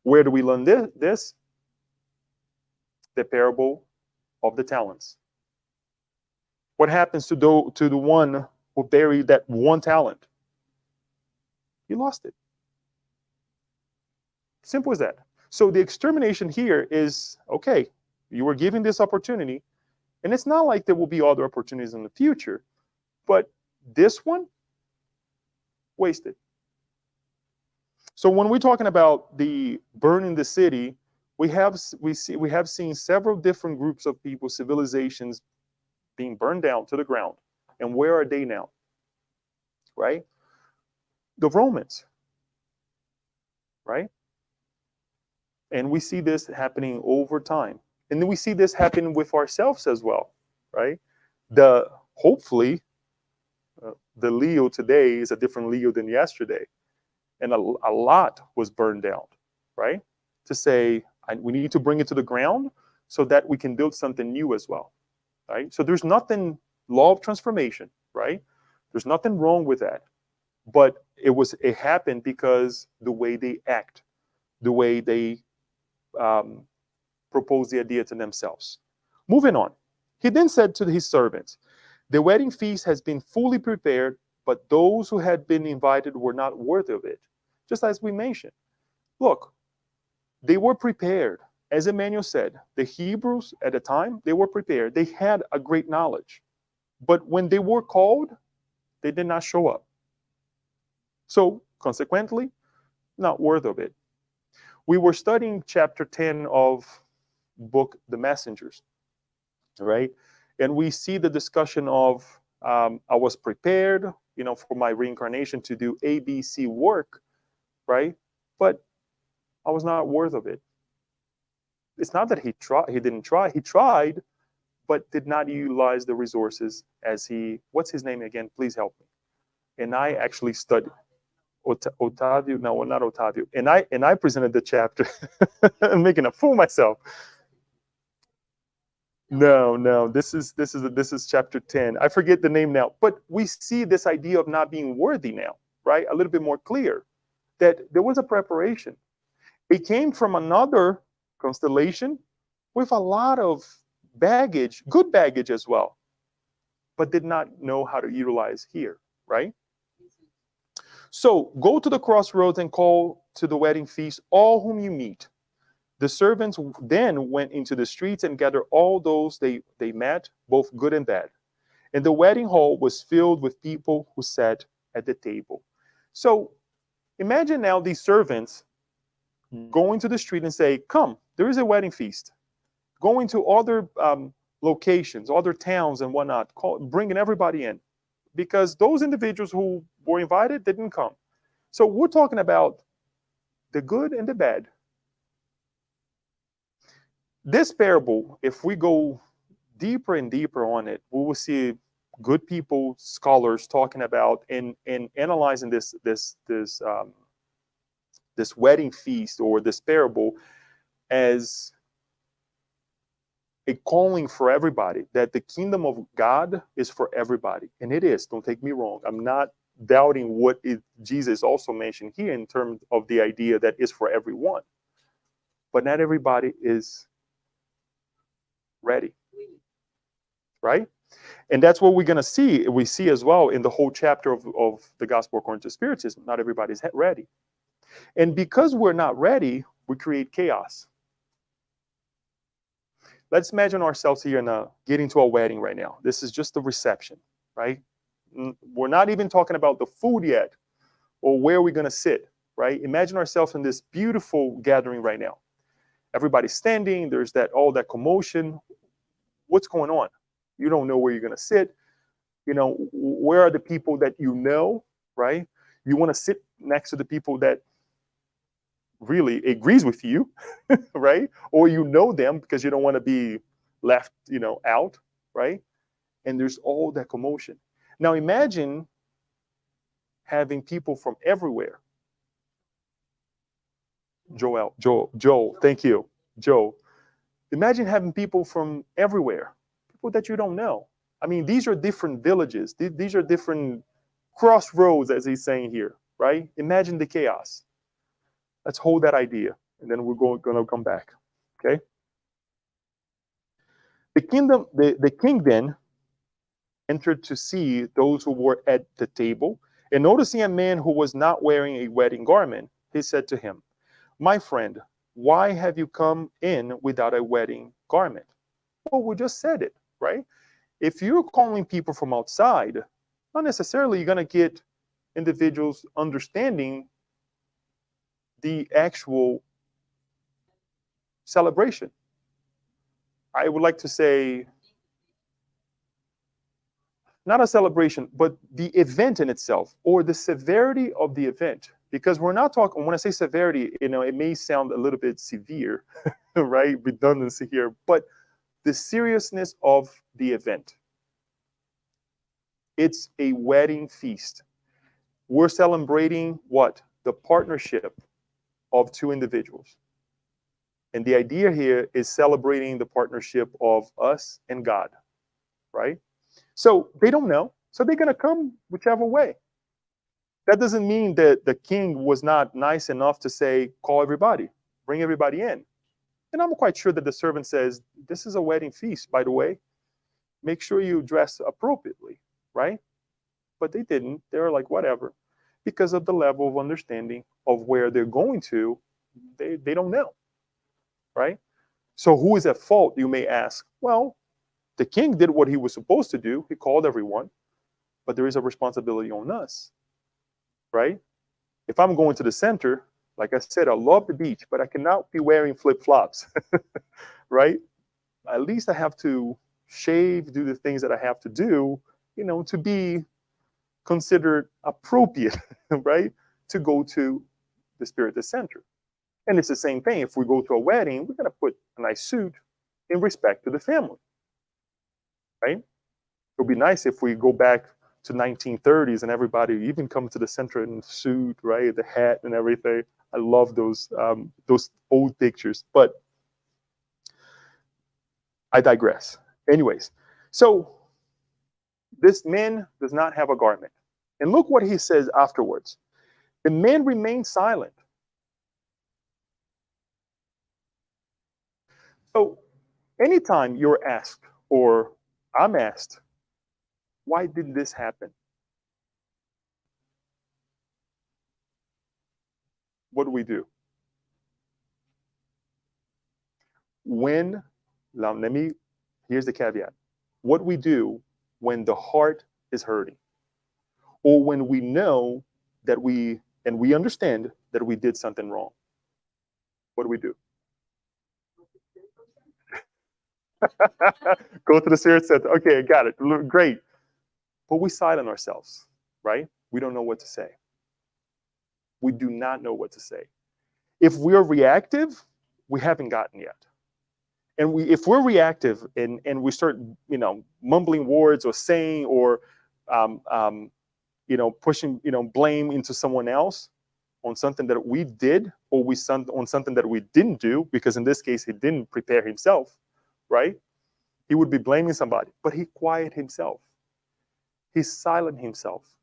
Where do we learn this? The parable of the talents. What happens to the one who buried that one talent? He lost it. Simple as that. So the extermination here is, okay, you were given this opportunity, and it's not like there will be other opportunities in the future, but this one, wasted. So when we're talking about the burning the city, we have seen several different groups of people, civilizations being burned down to the ground. And where are they now? Right? The Romans. Right? And we see this happening over time. And then we see this happening with ourselves as well. Right? Hopefully, the Leo today is a different Leo than yesterday. And a lot was burned down, right? To say, we need to bring it to the ground so that we can build something new as well, right? So there's nothing, law of transformation, right? There's nothing wrong with that. But it happened because the way they act, the way they propose the idea to themselves. Moving on. He then said to his servants, the wedding feast has been fully prepared, but those who had been invited were not worthy of it. Just as we mentioned. Look, they were prepared. As Emmanuel said, the Hebrews at the time, they were prepared. They had a great knowledge. But when they were called, they did not show up. So, consequently, not worth of it. We were studying chapter 10 of book The Messengers, right? And we see the discussion of I was prepared, for my reincarnation to do ABC work, right? But I was not worth of it. It's not that he didn't try. He tried, but did not utilize the resources as what's his name again? Please help me. And I actually studied Otavio. No, not Otavio. And I presented the chapter. I'm making a fool of myself. No. This is chapter 10. I forget the name now. But we see this idea of not being worthy now, right? A little bit more clear. That there was a preparation. It came from another constellation with a lot of baggage, good baggage as well, but did not know how to utilize here, right? So go to the crossroads and call to the wedding feast all whom you meet. The servants then went into the streets and gathered all those they met, both good and bad. And the wedding hall was filled with people who sat at the table. So imagine now these servants going to the street and say, come, there is a wedding feast. Going to other locations, other towns and whatnot, bringing everybody in. Because those individuals who were invited didn't come. So we're talking about the good and the bad. This parable, if we go deeper and deeper on it, we will see good people, scholars talking about and analyzing this wedding feast or this parable as a calling for everybody, that the kingdom of God is for everybody. And it is, don't take me wrong. I'm not doubting what Jesus also mentioned here in terms of the idea that is for everyone. But not everybody is ready, right? And that's what we're going to see. We see as well in the whole chapter of the Gospel according to Spiritism, not everybody's ready. And because we're not ready, we create chaos. Let's imagine ourselves here getting to a wedding right now. This is just the reception, right? We're not even talking about the food yet or where we're going to sit, right? Imagine ourselves in this beautiful gathering right now. Everybody's standing. There's all that commotion. What's going on? You don't know where you're going to sit. Where are the people that you know, right? You want to sit next to the people that really agrees with you, right? Or you know them because you don't want to be left, out, right? And there's all that commotion. Now imagine having people from everywhere. Joel, thank you, Joe. Imagine having people from everywhere, people that you don't know. I mean, these are different villages. These are different crossroads, as he's saying here, right? Imagine the chaos. Let's hold that idea, and then we're going to come back, okay? The king then entered to see those who were at the table, and noticing a man who was not wearing a wedding garment, he said to him, my friend, why have you come in without a wedding garment? Well, we just said it, right? If you're calling people from outside, not necessarily you're going to get individuals understanding the actual celebration. I would like to say, not a celebration, but the event in itself or the severity of the event. Because we're not talking, when I say severity, it may sound a little bit severe, right? Redundancy here, but the seriousness of the event. It's a wedding feast. We're celebrating what? The partnership of two individuals. And the idea here is celebrating the partnership of us and God, right? So they don't know. So they're going to come whichever way. That doesn't mean that the king was not nice enough to say, call everybody, bring everybody in. And I'm quite sure that the servant says, this is a wedding feast, by the way. Make sure you dress appropriately, right? But they didn't. They were like, whatever. Because of the level of understanding of where they're going to, they don't know, right? So who is at fault, you may ask? Well, the king did what he was supposed to do. He called everyone. But there is a responsibility on us, right? If I'm going to the center, like I said, I love the beach, but I cannot be wearing flip-flops, right? At least I have to shave, do the things that I have to do, to be considered appropriate, right? To go to the Spiritus Center. And it's the same thing. If we go to a wedding, we're going to put a nice suit in respect to the family, right? It would be nice if we go back to 1930s and everybody even come to the center in suit, right? The hat and everything. I love those old pictures, but I digress. Anyways, so this man does not have a garment. And look what he says afterwards. The man remained silent. So anytime you're asked, or I'm asked, why did this happen? What do we do? Here's the caveat. What we do when the heart is hurting, or when we know that we understand that we did something wrong. What do we do? Go to the Spirit Center. Okay, I got it. Great. But we silence ourselves, right? We don't know what to say. We do not know what to say. If we're reactive, we haven't gotten yet. And if we're reactive and we start, mumbling words or saying or, pushing, blame into someone else on something that we did or on something that we didn't do, because in this case, he didn't prepare himself, right? He would be blaming somebody, but he quieted himself. He silenced himself.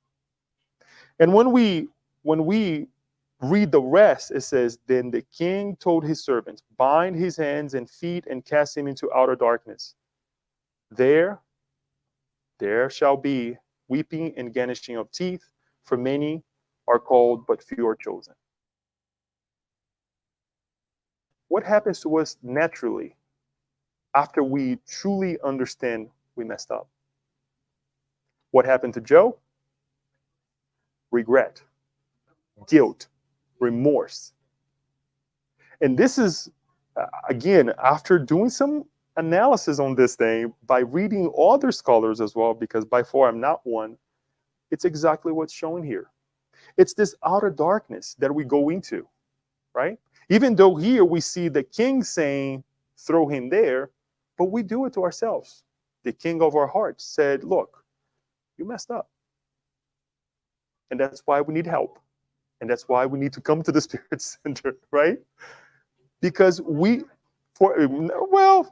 And when we read the rest, it says, then the king told his servants, bind his hands and feet and cast him into outer darkness. There shall be weeping and gnashing of teeth, for many are called, but few are chosen. What happens to us naturally after we truly understand we messed up? What happened to Joe? Regret, guilt, remorse. And this is, again, after doing some analysis on this thing, by reading other scholars as well, because by far I'm not one, it's exactly what's shown here. It's this outer darkness that we go into, right? Even though here we see the king saying, throw him there, but we do it to ourselves. The king of our hearts said, look, you messed up. And that's why we need help. And that's why we need to come to the Spirit Center, right? Because wait until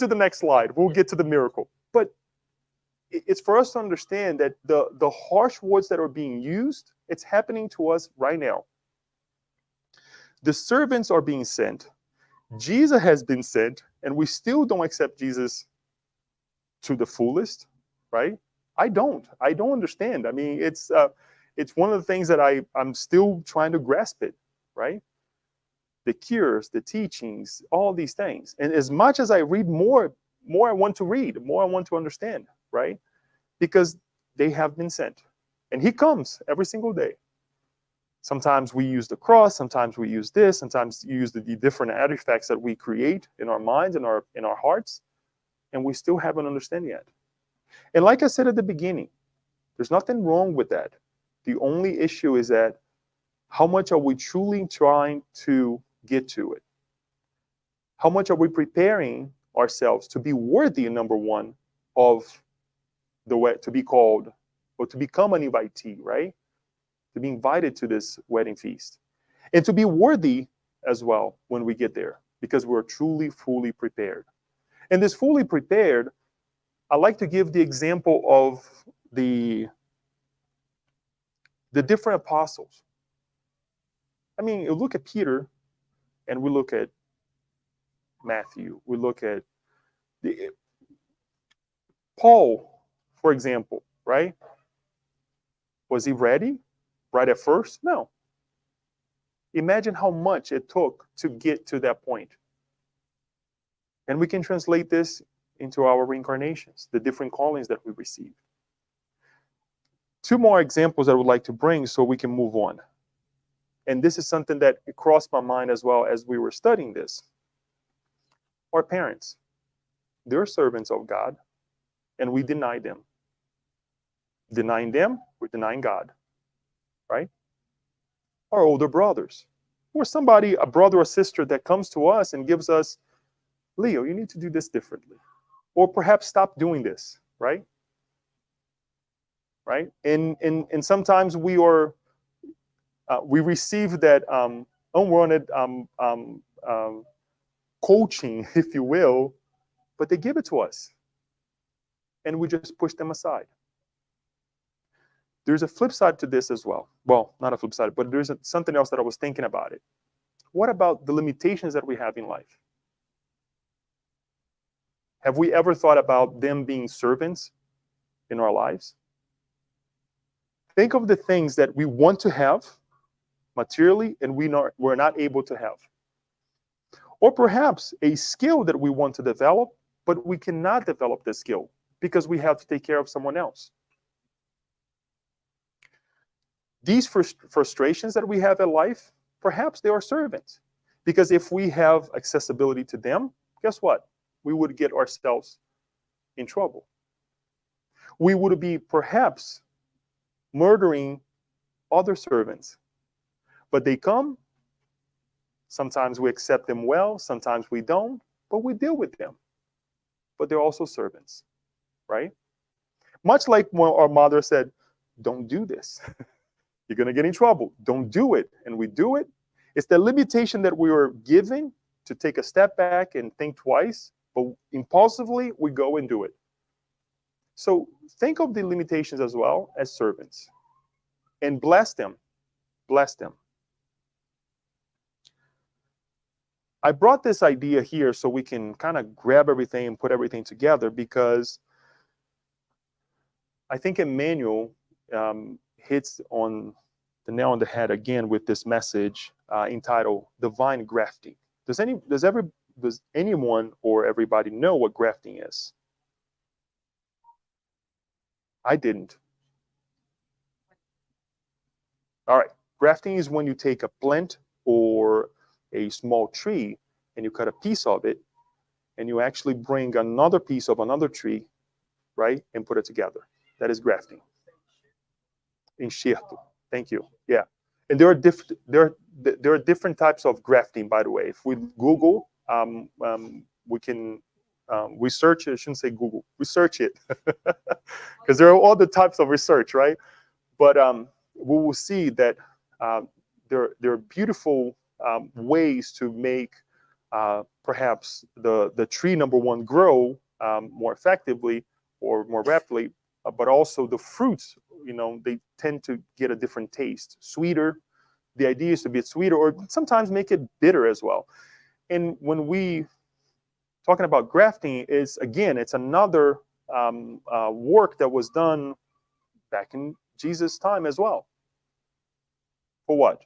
the next slide. We'll get to the miracle. But it's for us to understand that the harsh words that are being used, it's happening to us right now. The servants are being sent. Jesus has been sent, and we still don't accept Jesus to the fullest, right? I don't understand. I mean, it's one of the things that I'm still trying to grasp it, right? The cures, the teachings, all these things. And as much as I read more I want to read, more I want to understand, right? Because they have been sent. And he comes every single day. Sometimes we use the cross, sometimes we use this, sometimes you use the different artifacts that we create in our minds and in our hearts, and we still haven't understand yet. And like I said at the beginning, there's nothing wrong with that. The only issue is that how much are we truly trying to get to it? How much are we preparing ourselves to be worthy, number one, of to be called or to become an invitee, right? To be invited to this wedding feast. And to be worthy as well when we get there, because we're truly, fully prepared. And this fully prepared, I like to give the example of the different apostles. I mean, you look at Peter, and we look at Matthew, we look at Paul, for example, right? Was he ready right at first? No. Imagine how much it took to get to that point. And we can translate this into our reincarnations, the different callings that we receive. Two more examples I would like to bring so we can move on. And this is something that crossed my mind as well as we were studying this. Our parents, they're servants of God, and we deny them. Denying them, we're denying God, right? Our older brothers, or somebody, a brother or sister that comes to us and gives us, Leo, you need to do this differently. Or perhaps stop doing this, right? Right? And sometimes we receive that unwanted coaching, if you will, but they give it to us. And we just push them aside. There's a flip side to this as well. Well, not a flip side, but there's something else that I was thinking about it. What about the limitations that we have in life? Have we ever thought about them being servants in our lives? Think of the things that we want to have materially and we're not able to have. Or perhaps a skill that we want to develop, but we cannot develop the skill because we have to take care of someone else. These frustrations that we have in life, perhaps they are servants. Because if we have accessibility to them, guess what? We would get ourselves in trouble. We would be perhaps murdering other servants. But they come, sometimes we accept them well, sometimes we don't, but we deal with them. But they're also servants, right? Much like when our mother said, don't do this. You're going to get in trouble. Don't do it. And we do it. It's the limitation that we were given to take a step back and think twice, but impulsively we go and do it. So think of the limitations as well as servants and bless them. Bless them. I brought this idea here so we can kind of grab everything and put everything together because I think Emmanuel hits on the nail on the head again with this message entitled Divine Grafting. Does anyone or everybody know what grafting is? I didn't. All right. Grafting is when you take a plant or a small tree and you cut a piece of it and you actually bring another piece of another tree, right, and put it together. That is grafting. Enxerto. Thank you. Yeah. And there are different types of grafting, by the way. If we Google, we can research it. I shouldn't say Google. Research it. Because there are all the types of research, right? But we will see that there are beautiful ways to make perhaps the tree, number one, grow more effectively or more rapidly, but also the fruits, they tend to get a different taste, sweeter. The idea is to be sweeter or sometimes make it bitter as well. And when we talking about grafting is, again, it's another work that was done back in Jesus' time as well. For what?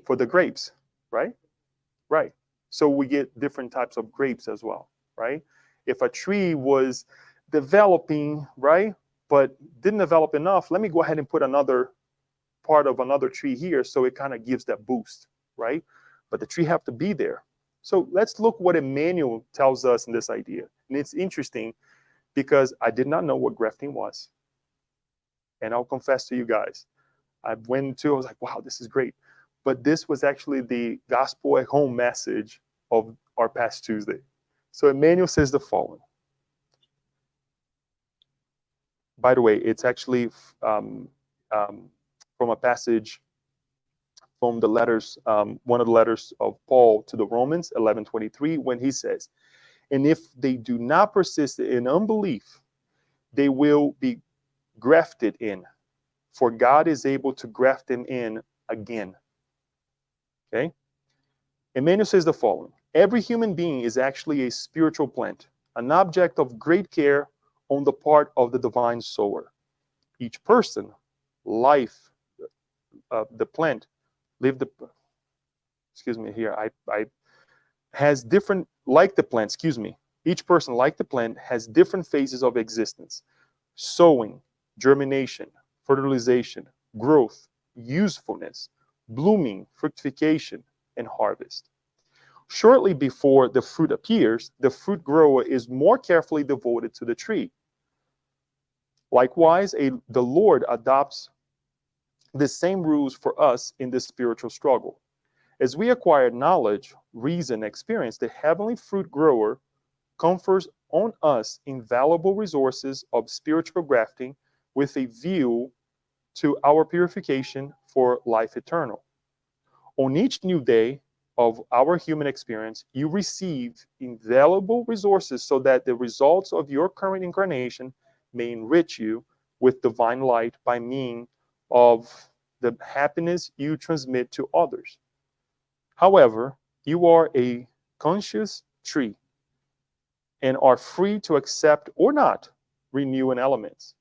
For the grapes, right? Right. So we get different types of grapes as well, right? If a tree was developing, right, but didn't develop enough, let me go ahead and put another part of another tree here so it kind of gives that boost, right? But the tree have to be there. So let's look what Emmanuel tells us in this idea. And it's interesting because I did not know what grafting was. And I'll confess to you guys, I was like, wow, this is great. But this was actually the gospel at home message of our past Tuesday. So Emmanuel says the following. By the way, it's actually um, from a passage from the letters, one of the letters of Paul to the Romans, 11:23, when he says, "And if they do not persist in unbelief, they will be grafted in, for God is able to graft them in again." Okay? Emmanuel says the following: every human being is actually a spiritual plant, an object of great care on the part of the divine sower. Each person, life, the plant, live the, excuse me here, I has different, like the plant, excuse me, each person, like the plant, has different phases of existence: sowing, germination, fertilization, growth, usefulness, blooming, fructification, and harvest. Shortly before the fruit appears, the fruit grower is more carefully devoted to the tree. Likewise, the Lord adopts the same rules for us in the spiritual struggle. As we acquire knowledge, reason, experience, the heavenly fruit grower confers on us invaluable resources of spiritual grafting with a view to our purification for life eternal. On each new day of our human experience, you receive invaluable resources so that the results of your current incarnation may enrich you with divine light by means of the happiness you transmit to others. However, you are a conscious tree and are free to accept or not renewing elements,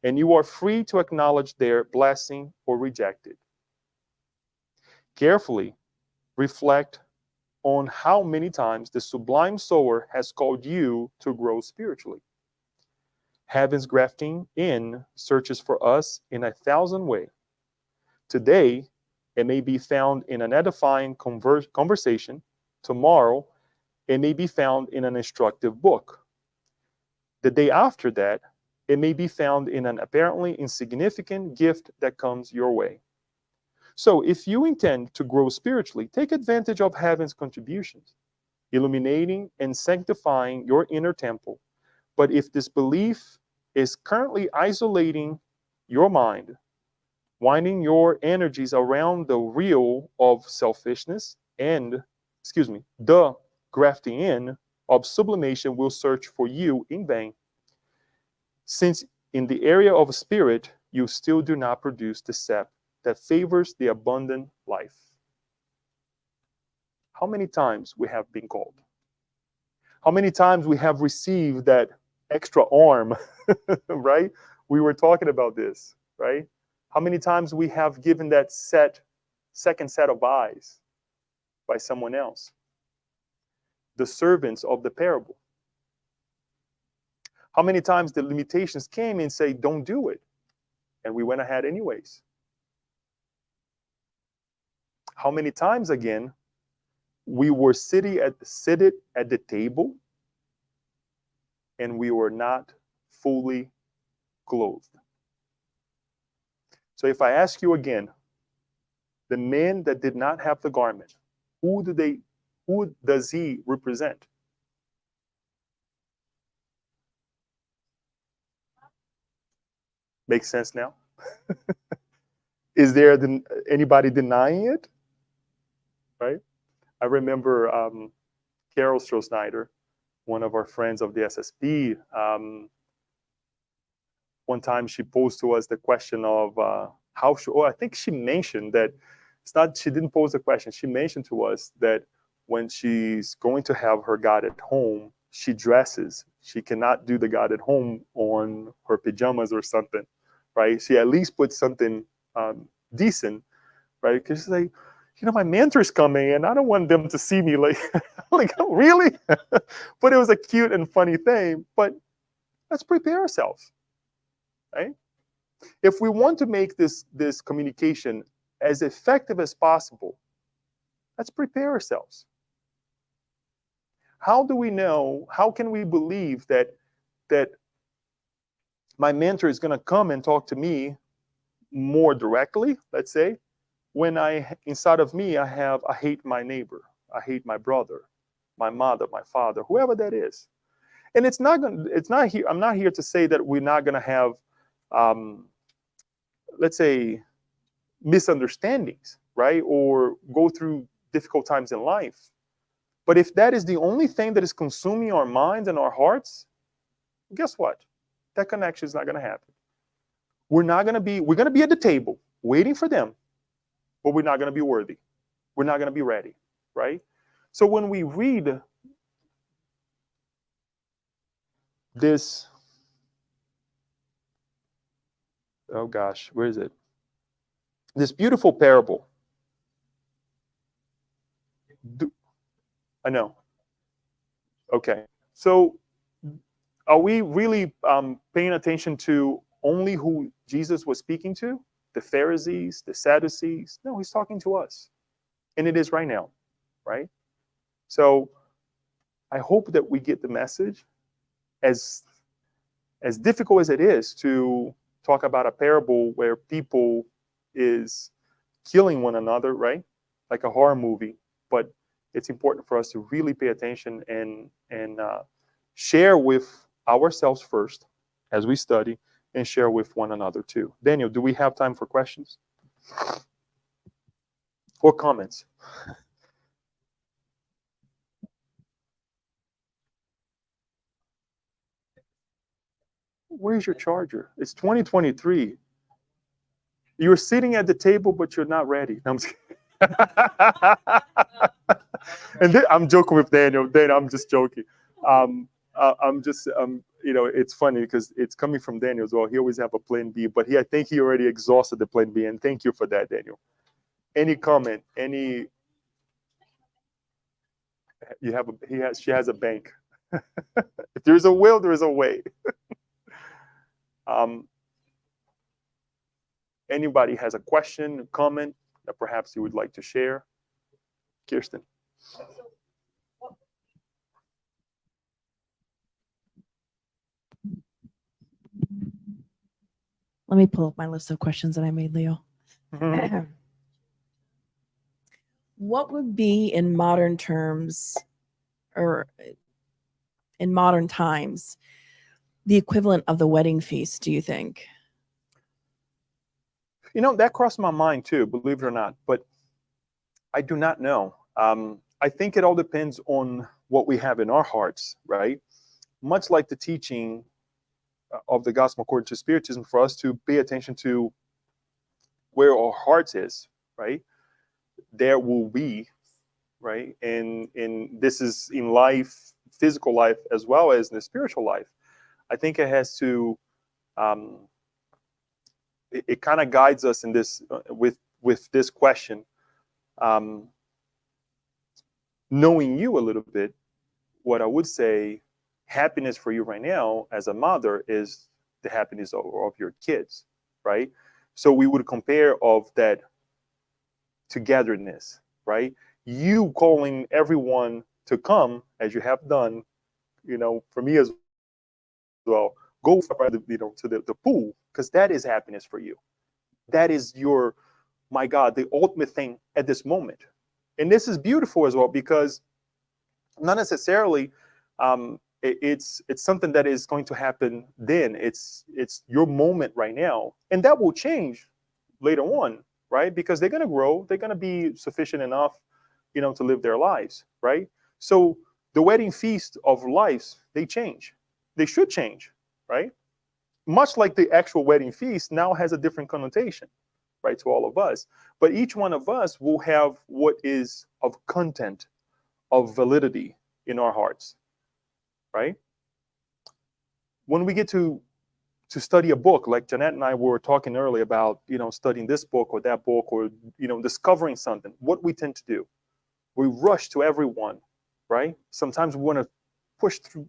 and you are free to acknowledge their blessing or reject it. Carefully reflect on how many times the sublime sower has called you to grow spiritually. Heaven's grafting in searches for us in 1,000 ways. Today, it may be found in an edifying conversation. Tomorrow, it may be found in an instructive book. The day after that, it may be found in an apparently insignificant gift that comes your way. So, if you intend to grow spiritually, take advantage of heaven's contributions, illuminating and sanctifying your inner temple. But if this belief is currently isolating your mind, winding your energies around the reel of selfishness and, the grafting in of sublimation will search for you in vain, since in the area of spirit you still do not produce the sap that favors the abundant life. How many times we have been called? How many times we have received that extra arm, right? We were talking about this, right? How many times we have given that second set of eyes by someone else? The servants of the parable. How many times the limitations came and say, don't do it, and we went ahead anyways? How many times again we were seated at the table and we were not fully clothed? So if I ask you again, the man that did not have the garment, who does he represent? Makes sense now? Is there anybody denying it? Right? I remember Carol Stroh-Snyder, one of our friends of the SSP, one time she posed to us the question of I think she mentioned that she didn't pose the question. She mentioned to us that when she's going to have her God at home, she dresses. She cannot do the God at home on her pajamas or something, right? She at least puts something decent, right? Because she's like, my mentor's coming and I don't want them to see me like, like, oh, really? But it was a cute and funny thing. But let's prepare ourselves, right? If we want to make this communication as effective as possible, let's prepare ourselves. How do we know, how can we believe that my mentor is going to come and talk to me more directly, let's say, when inside of me, I hate my neighbor, I hate my brother, my mother, my father, whoever that is. And I'm not here to say that we're not going to have um, let's say, misunderstandings, right? Or go through difficult times in life. But if that is the only thing that is consuming our minds and our hearts, guess what? That connection is not going to happen. We're going to be at the table waiting for them, but we're not going to be worthy. We're not going to be ready, right? So when we read this, oh gosh, where is it? This beautiful parable. I know. Okay. So are we really paying attention to only who Jesus was speaking to? The Pharisees, the Sadducees? No, he's talking to us. And it is right now, right? So I hope that we get the message. As difficult as it is to talk about a parable where people is killing one another, right? Like a horror movie. But it's important for us to really pay attention and share with ourselves first as we study and share with one another too. Daniel, do we have time for questions or comments? Where's your charger? It's 2023. You're sitting at the table, but you're not ready. No, I'm just and then, I'm joking with Daniel. Daniel, I'm just joking. I'm just, it's funny because it's coming from Daniel as well. He always have a plan B, but I think he already exhausted the plan B. And thank you for that, Daniel. Any comment? She has a bank. If there's a will, there is a way. um, Anybody has a question, a comment that perhaps you would like to share? Kirsten. Let me pull up my list of questions that I made, Leo. What would be in modern terms or in modern times the equivalent of the wedding feast, do you think? That crossed my mind too, believe it or not, but I do not know. I think it all depends on what we have in our hearts, right? Much like the teaching of the gospel according to Spiritism, for us to pay attention to where our hearts is, right? There will be, right? And this is in life, physical life, as well as in the spiritual life. I think it has to, it kind of guides us in this, with this question. Knowing you a little bit, what I would say, happiness for you right now as a mother is the happiness of your kids, right? So we would compare of that togetherness, right? You calling everyone to come as you have done, for me as well, go to the pool, because that is happiness for you. That is your, my God, the ultimate thing at this moment. And this is beautiful as well, because not necessarily it's something that is going to happen then. It's your moment right now, and that will change later on, right? Because they're going to grow, they're going to be sufficient enough, to live their lives, right? So the wedding feast of lives, they change. They should change, right? Much like the actual wedding feast now has a different connotation, right, to all of us. But each one of us will have what is of content, of validity in our hearts, right? When we get to study a book, like Jeanette and I were talking earlier about, studying this book or that book, or, discovering something, what we tend to do, we rush to everyone, right? Sometimes we want to push through,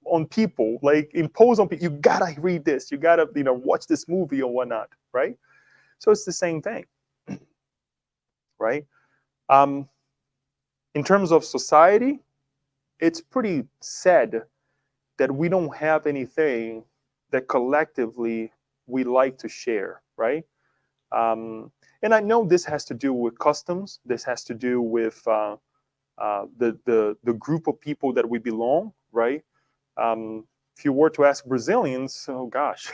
on people, like impose on people, you gotta read this, you gotta, watch this movie or whatnot, right? So it's the same thing, right? In terms of society, it's pretty sad that we don't have anything that collectively we like to share, right? And I know this has to do with customs. This has to do with the group of people that we belong, right? if you were to ask Brazilians, oh gosh,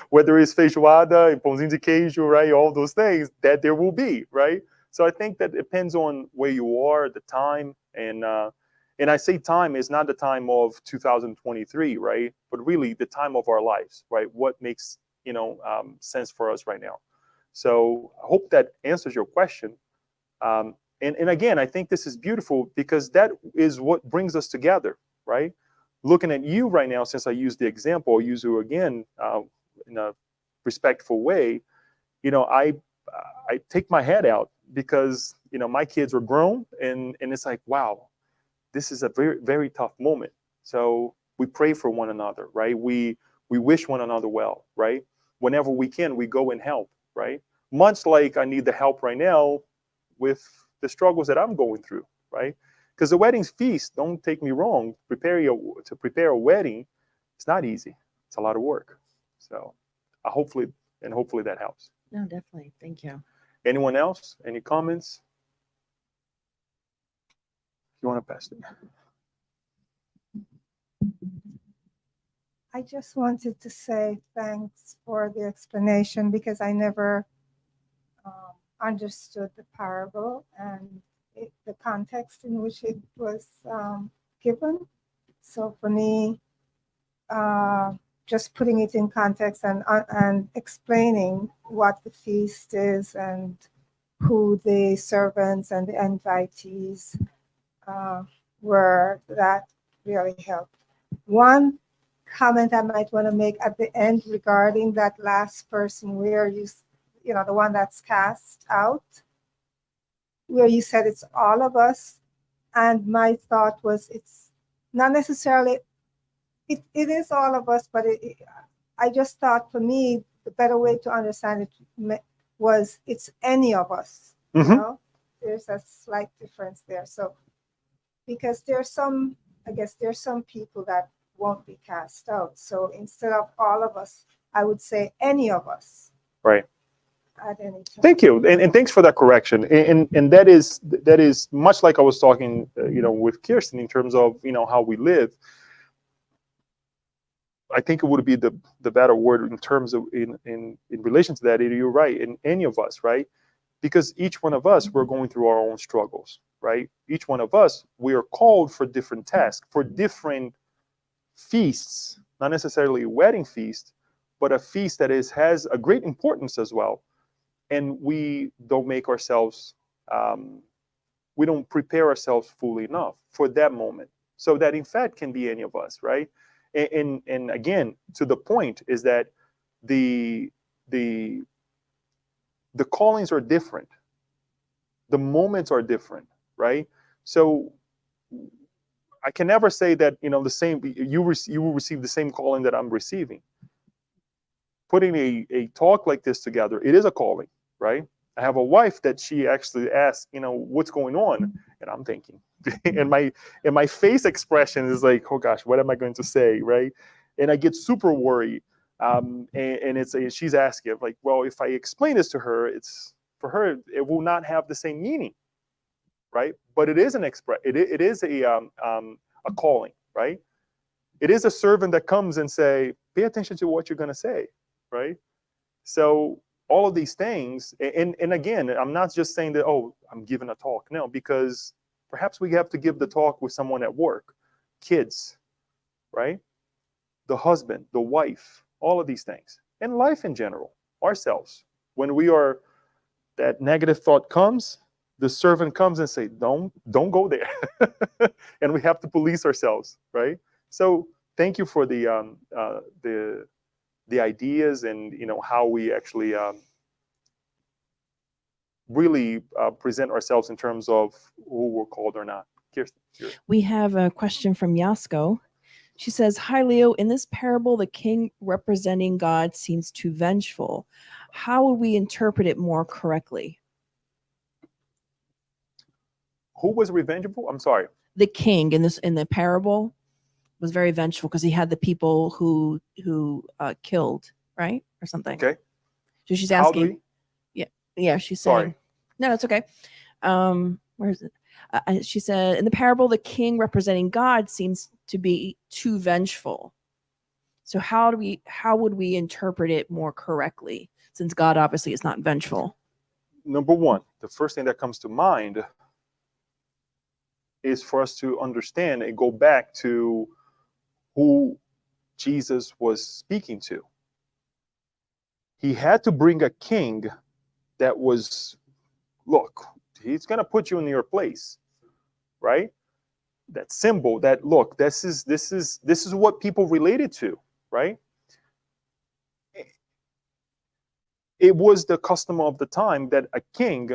whether it's feijoada and pãozinho de queijo, right, all those things, that there will be, right? So I think that depends on where you are, the time, and I say time is not the time of 2023, right? But really the time of our lives, right? What makes sense for us right now. So I hope that answers your question. And again, I think this is beautiful because that is what brings us together, right? Looking at you right now, since I used the example, I'll use you again in a respectful way. I take my head out because my kids are grown, and it's like, wow, this is a very, very tough moment. So we pray for one another, right? We wish one another well, right? Whenever we can, we go and help, right? Much like I need the help right now with the struggles that I'm going through, right? Because the wedding feast, don't take me wrong, to prepare a wedding, it's not easy. It's a lot of work. So hopefully that helps. No, definitely. Thank you. Anyone else? Any comments? You want to pass it? I just wanted to say thanks for the explanation because I never understood the parable and the context in which it was given. So for me, just putting it in context and explaining what the feast is and who the servants and the invitees were, that really helped. One comment I might want to make at the end regarding that last person where the one that's cast out, where you said it's all of us. And my thought was it's not necessarily, it is all of us, but I just thought for me, the better way to understand it was it's any of us. Mm-hmm. There's a slight difference there. So, because there's some people that won't be cast out. So instead of all of us, I would say any of us. Right. At any time. Thank you, and thanks for that correction. And that is much like I was talking, with Kirsten in terms of how we live. I think it would be the better word in terms of in relation to that. You're right, in any of us, right? Because each one of us, we're going through our own struggles, right? Each one of us, we are called for different tasks, for different feasts, not necessarily a wedding feast, but a feast that has a great importance as well. And we don't make ourselves, we don't prepare ourselves fully enough for that moment. So that in fact can be any of us, right? And again, to the point is that the callings are different. The moments are different, right? So I can never say that, the same, you will receive the same calling that I'm receiving. Putting a talk like this together, it is a calling, right? I have a wife that she actually asks, what's going on? And I'm thinking, and my face expression is like, oh gosh, what am I going to say, right? And I get super worried. And she's asking, like, well, if I explain this to her, for her, it will not have the same meaning, right? But it is it is a calling, right? It is a servant that comes and say, pay attention to what you're going to say, right? So all of these things, and again, I'm not just saying that, oh, I'm giving a talk. No, because perhaps we have to give the talk with someone at work, kids, right? The husband, the wife, all of these things, and life in general, ourselves. When that negative thought comes, the servant comes and say, don't go there. And we have to police ourselves, right? So thank you for the ideas and how we actually really present ourselves in terms of who we're called or not. Kirsten. We have a question from Yasko. She says, hi, Leo. In this parable, the king representing God seems too vengeful. How would we interpret it more correctly? Who was revengeful? I'm sorry. The king in the parable was very vengeful because he had the people who killed, right? Or something. Okay. So she's asking. Yeah, she's sorry. saying. No, it's okay. Where is it? She said, in the parable, the king representing God seems to be too vengeful. So how would we interpret it more correctly, since God obviously is not vengeful? Number one, the first thing that comes to mind is for us to understand and go back to who Jesus was speaking to. He had to bring a king that was, look, he's going to put you in your place, right? That symbol, that look, this is what people related to, right? It was the custom of the time that a king,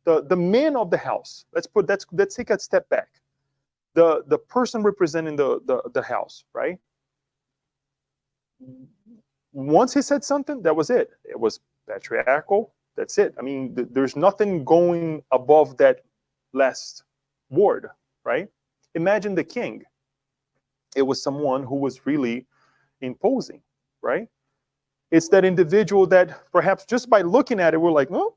the man of the house, let's take a step back. The person representing the house, right? Once he said something, that was it. It was patriarchal. That's it. I mean, there's nothing going above that last word, right? Imagine the king. It was someone who was really imposing, right? It's that individual that perhaps just by looking at it, we're like, oh,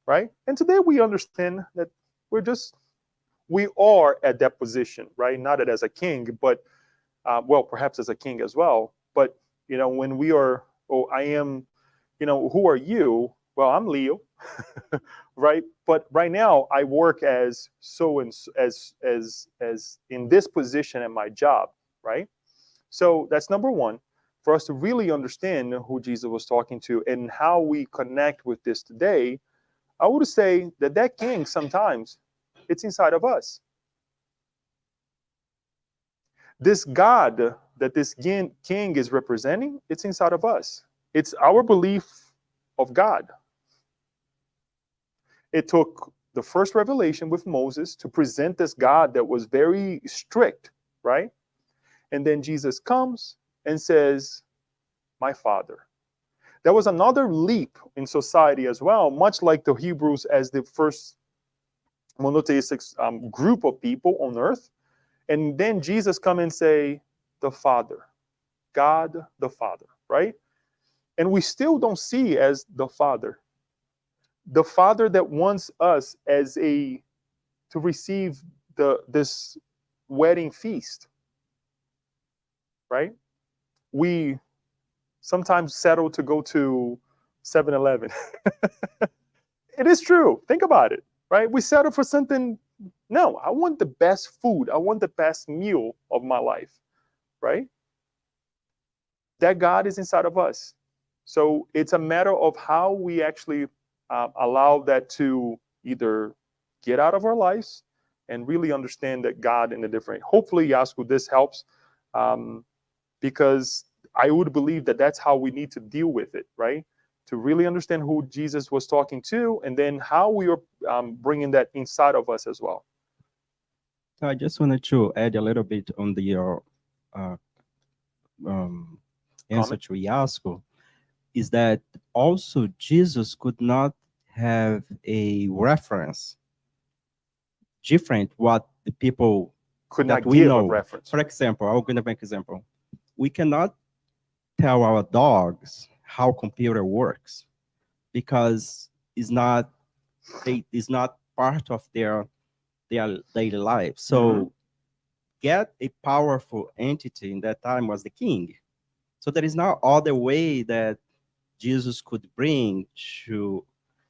right? And today we understand that we are at that position, right? Not as a king, but, well, perhaps as a king as well. But, when we are, oh, I am, who are you? Well, I'm Leo, right? But right now I work as so and as in this position at my job, right? So that's number one, for us to really understand who Jesus was talking to and how we connect with this today. I would say that king sometimes it's inside of us. This God that this king is representing, it's inside of us. It's our belief of God. It took the first revelation with Moses to present this God that was very strict, right? And then Jesus comes and says, my Father. There was another leap in society as well, much like the Hebrews as the first monotheistic group of people on earth. And then Jesus come and say, the Father, God the Father, right? And we still don't see as the Father that wants us to receive this wedding feast, right? We sometimes settle to go to 7-Eleven. It is true. Think about it, right? We settle for something. No, I want the best food. I want the best meal of my life, right? That God is inside of us. So it's a matter of how we actually allow that to either get out of our lives and really understand that God in a different. Hopefully, Yasku, this helps, because I would believe that that's how we need to deal with it, right? To really understand who Jesus was talking to, and then how we are bringing that inside of us as well. I just wanted to add a little bit on your answer to Yasko, is that also Jesus could not have a reference different what the people Could that not we give know. a reference. For example, I'm going to make an example. We cannot tell our dogs how computer works because it's not part of their daily life. So get a powerful entity in that time was the king. So there is no other way that Jesus could bring to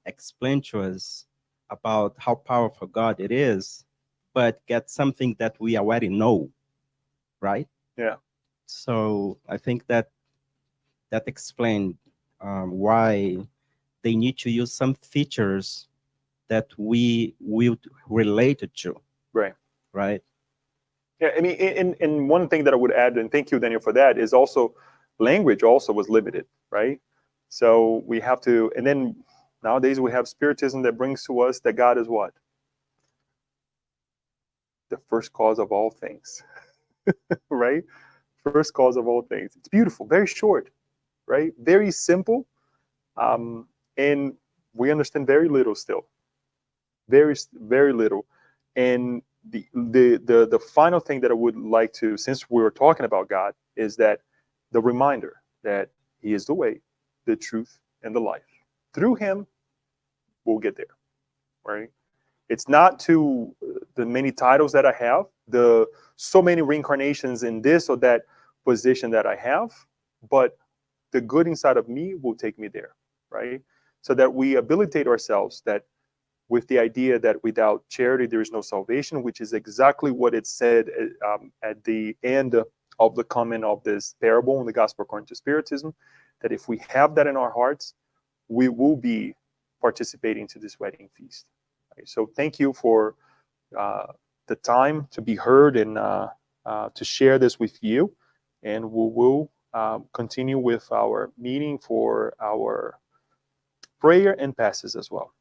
explain to us about how powerful God it is, but get something that we already know, right? Yeah. So I think that explained why they need to use some features that we will relate to. Right. Right. Yeah, I mean, and one thing that I would add, and thank you, Daniel, for that, is also language also was limited, right? So we have to, and then nowadays we have spiritism that brings to us that God is what? The first cause of all things, right? First cause of all things. It's beautiful, very short, right? Very simple, and we understand very little still, very, very little. And the final thing that I would like to, since we were talking about God, is that the reminder that He is the way, the truth, and the life. Through Him, we'll get there, right? It's not to the many titles that I have, the so many reincarnations in this or that position that I have, but the good inside of me will take me there, right? So that we habilitate ourselves that with the idea that without charity there is no salvation, which is exactly what it said at the end of the comment of this parable in the Gospel according to Spiritism, that if we have that in our hearts, we will be participating to this wedding feast. Okay, so thank you for the time to be heard and to share this with you. And we will continue with our meeting for our prayer and passes as well.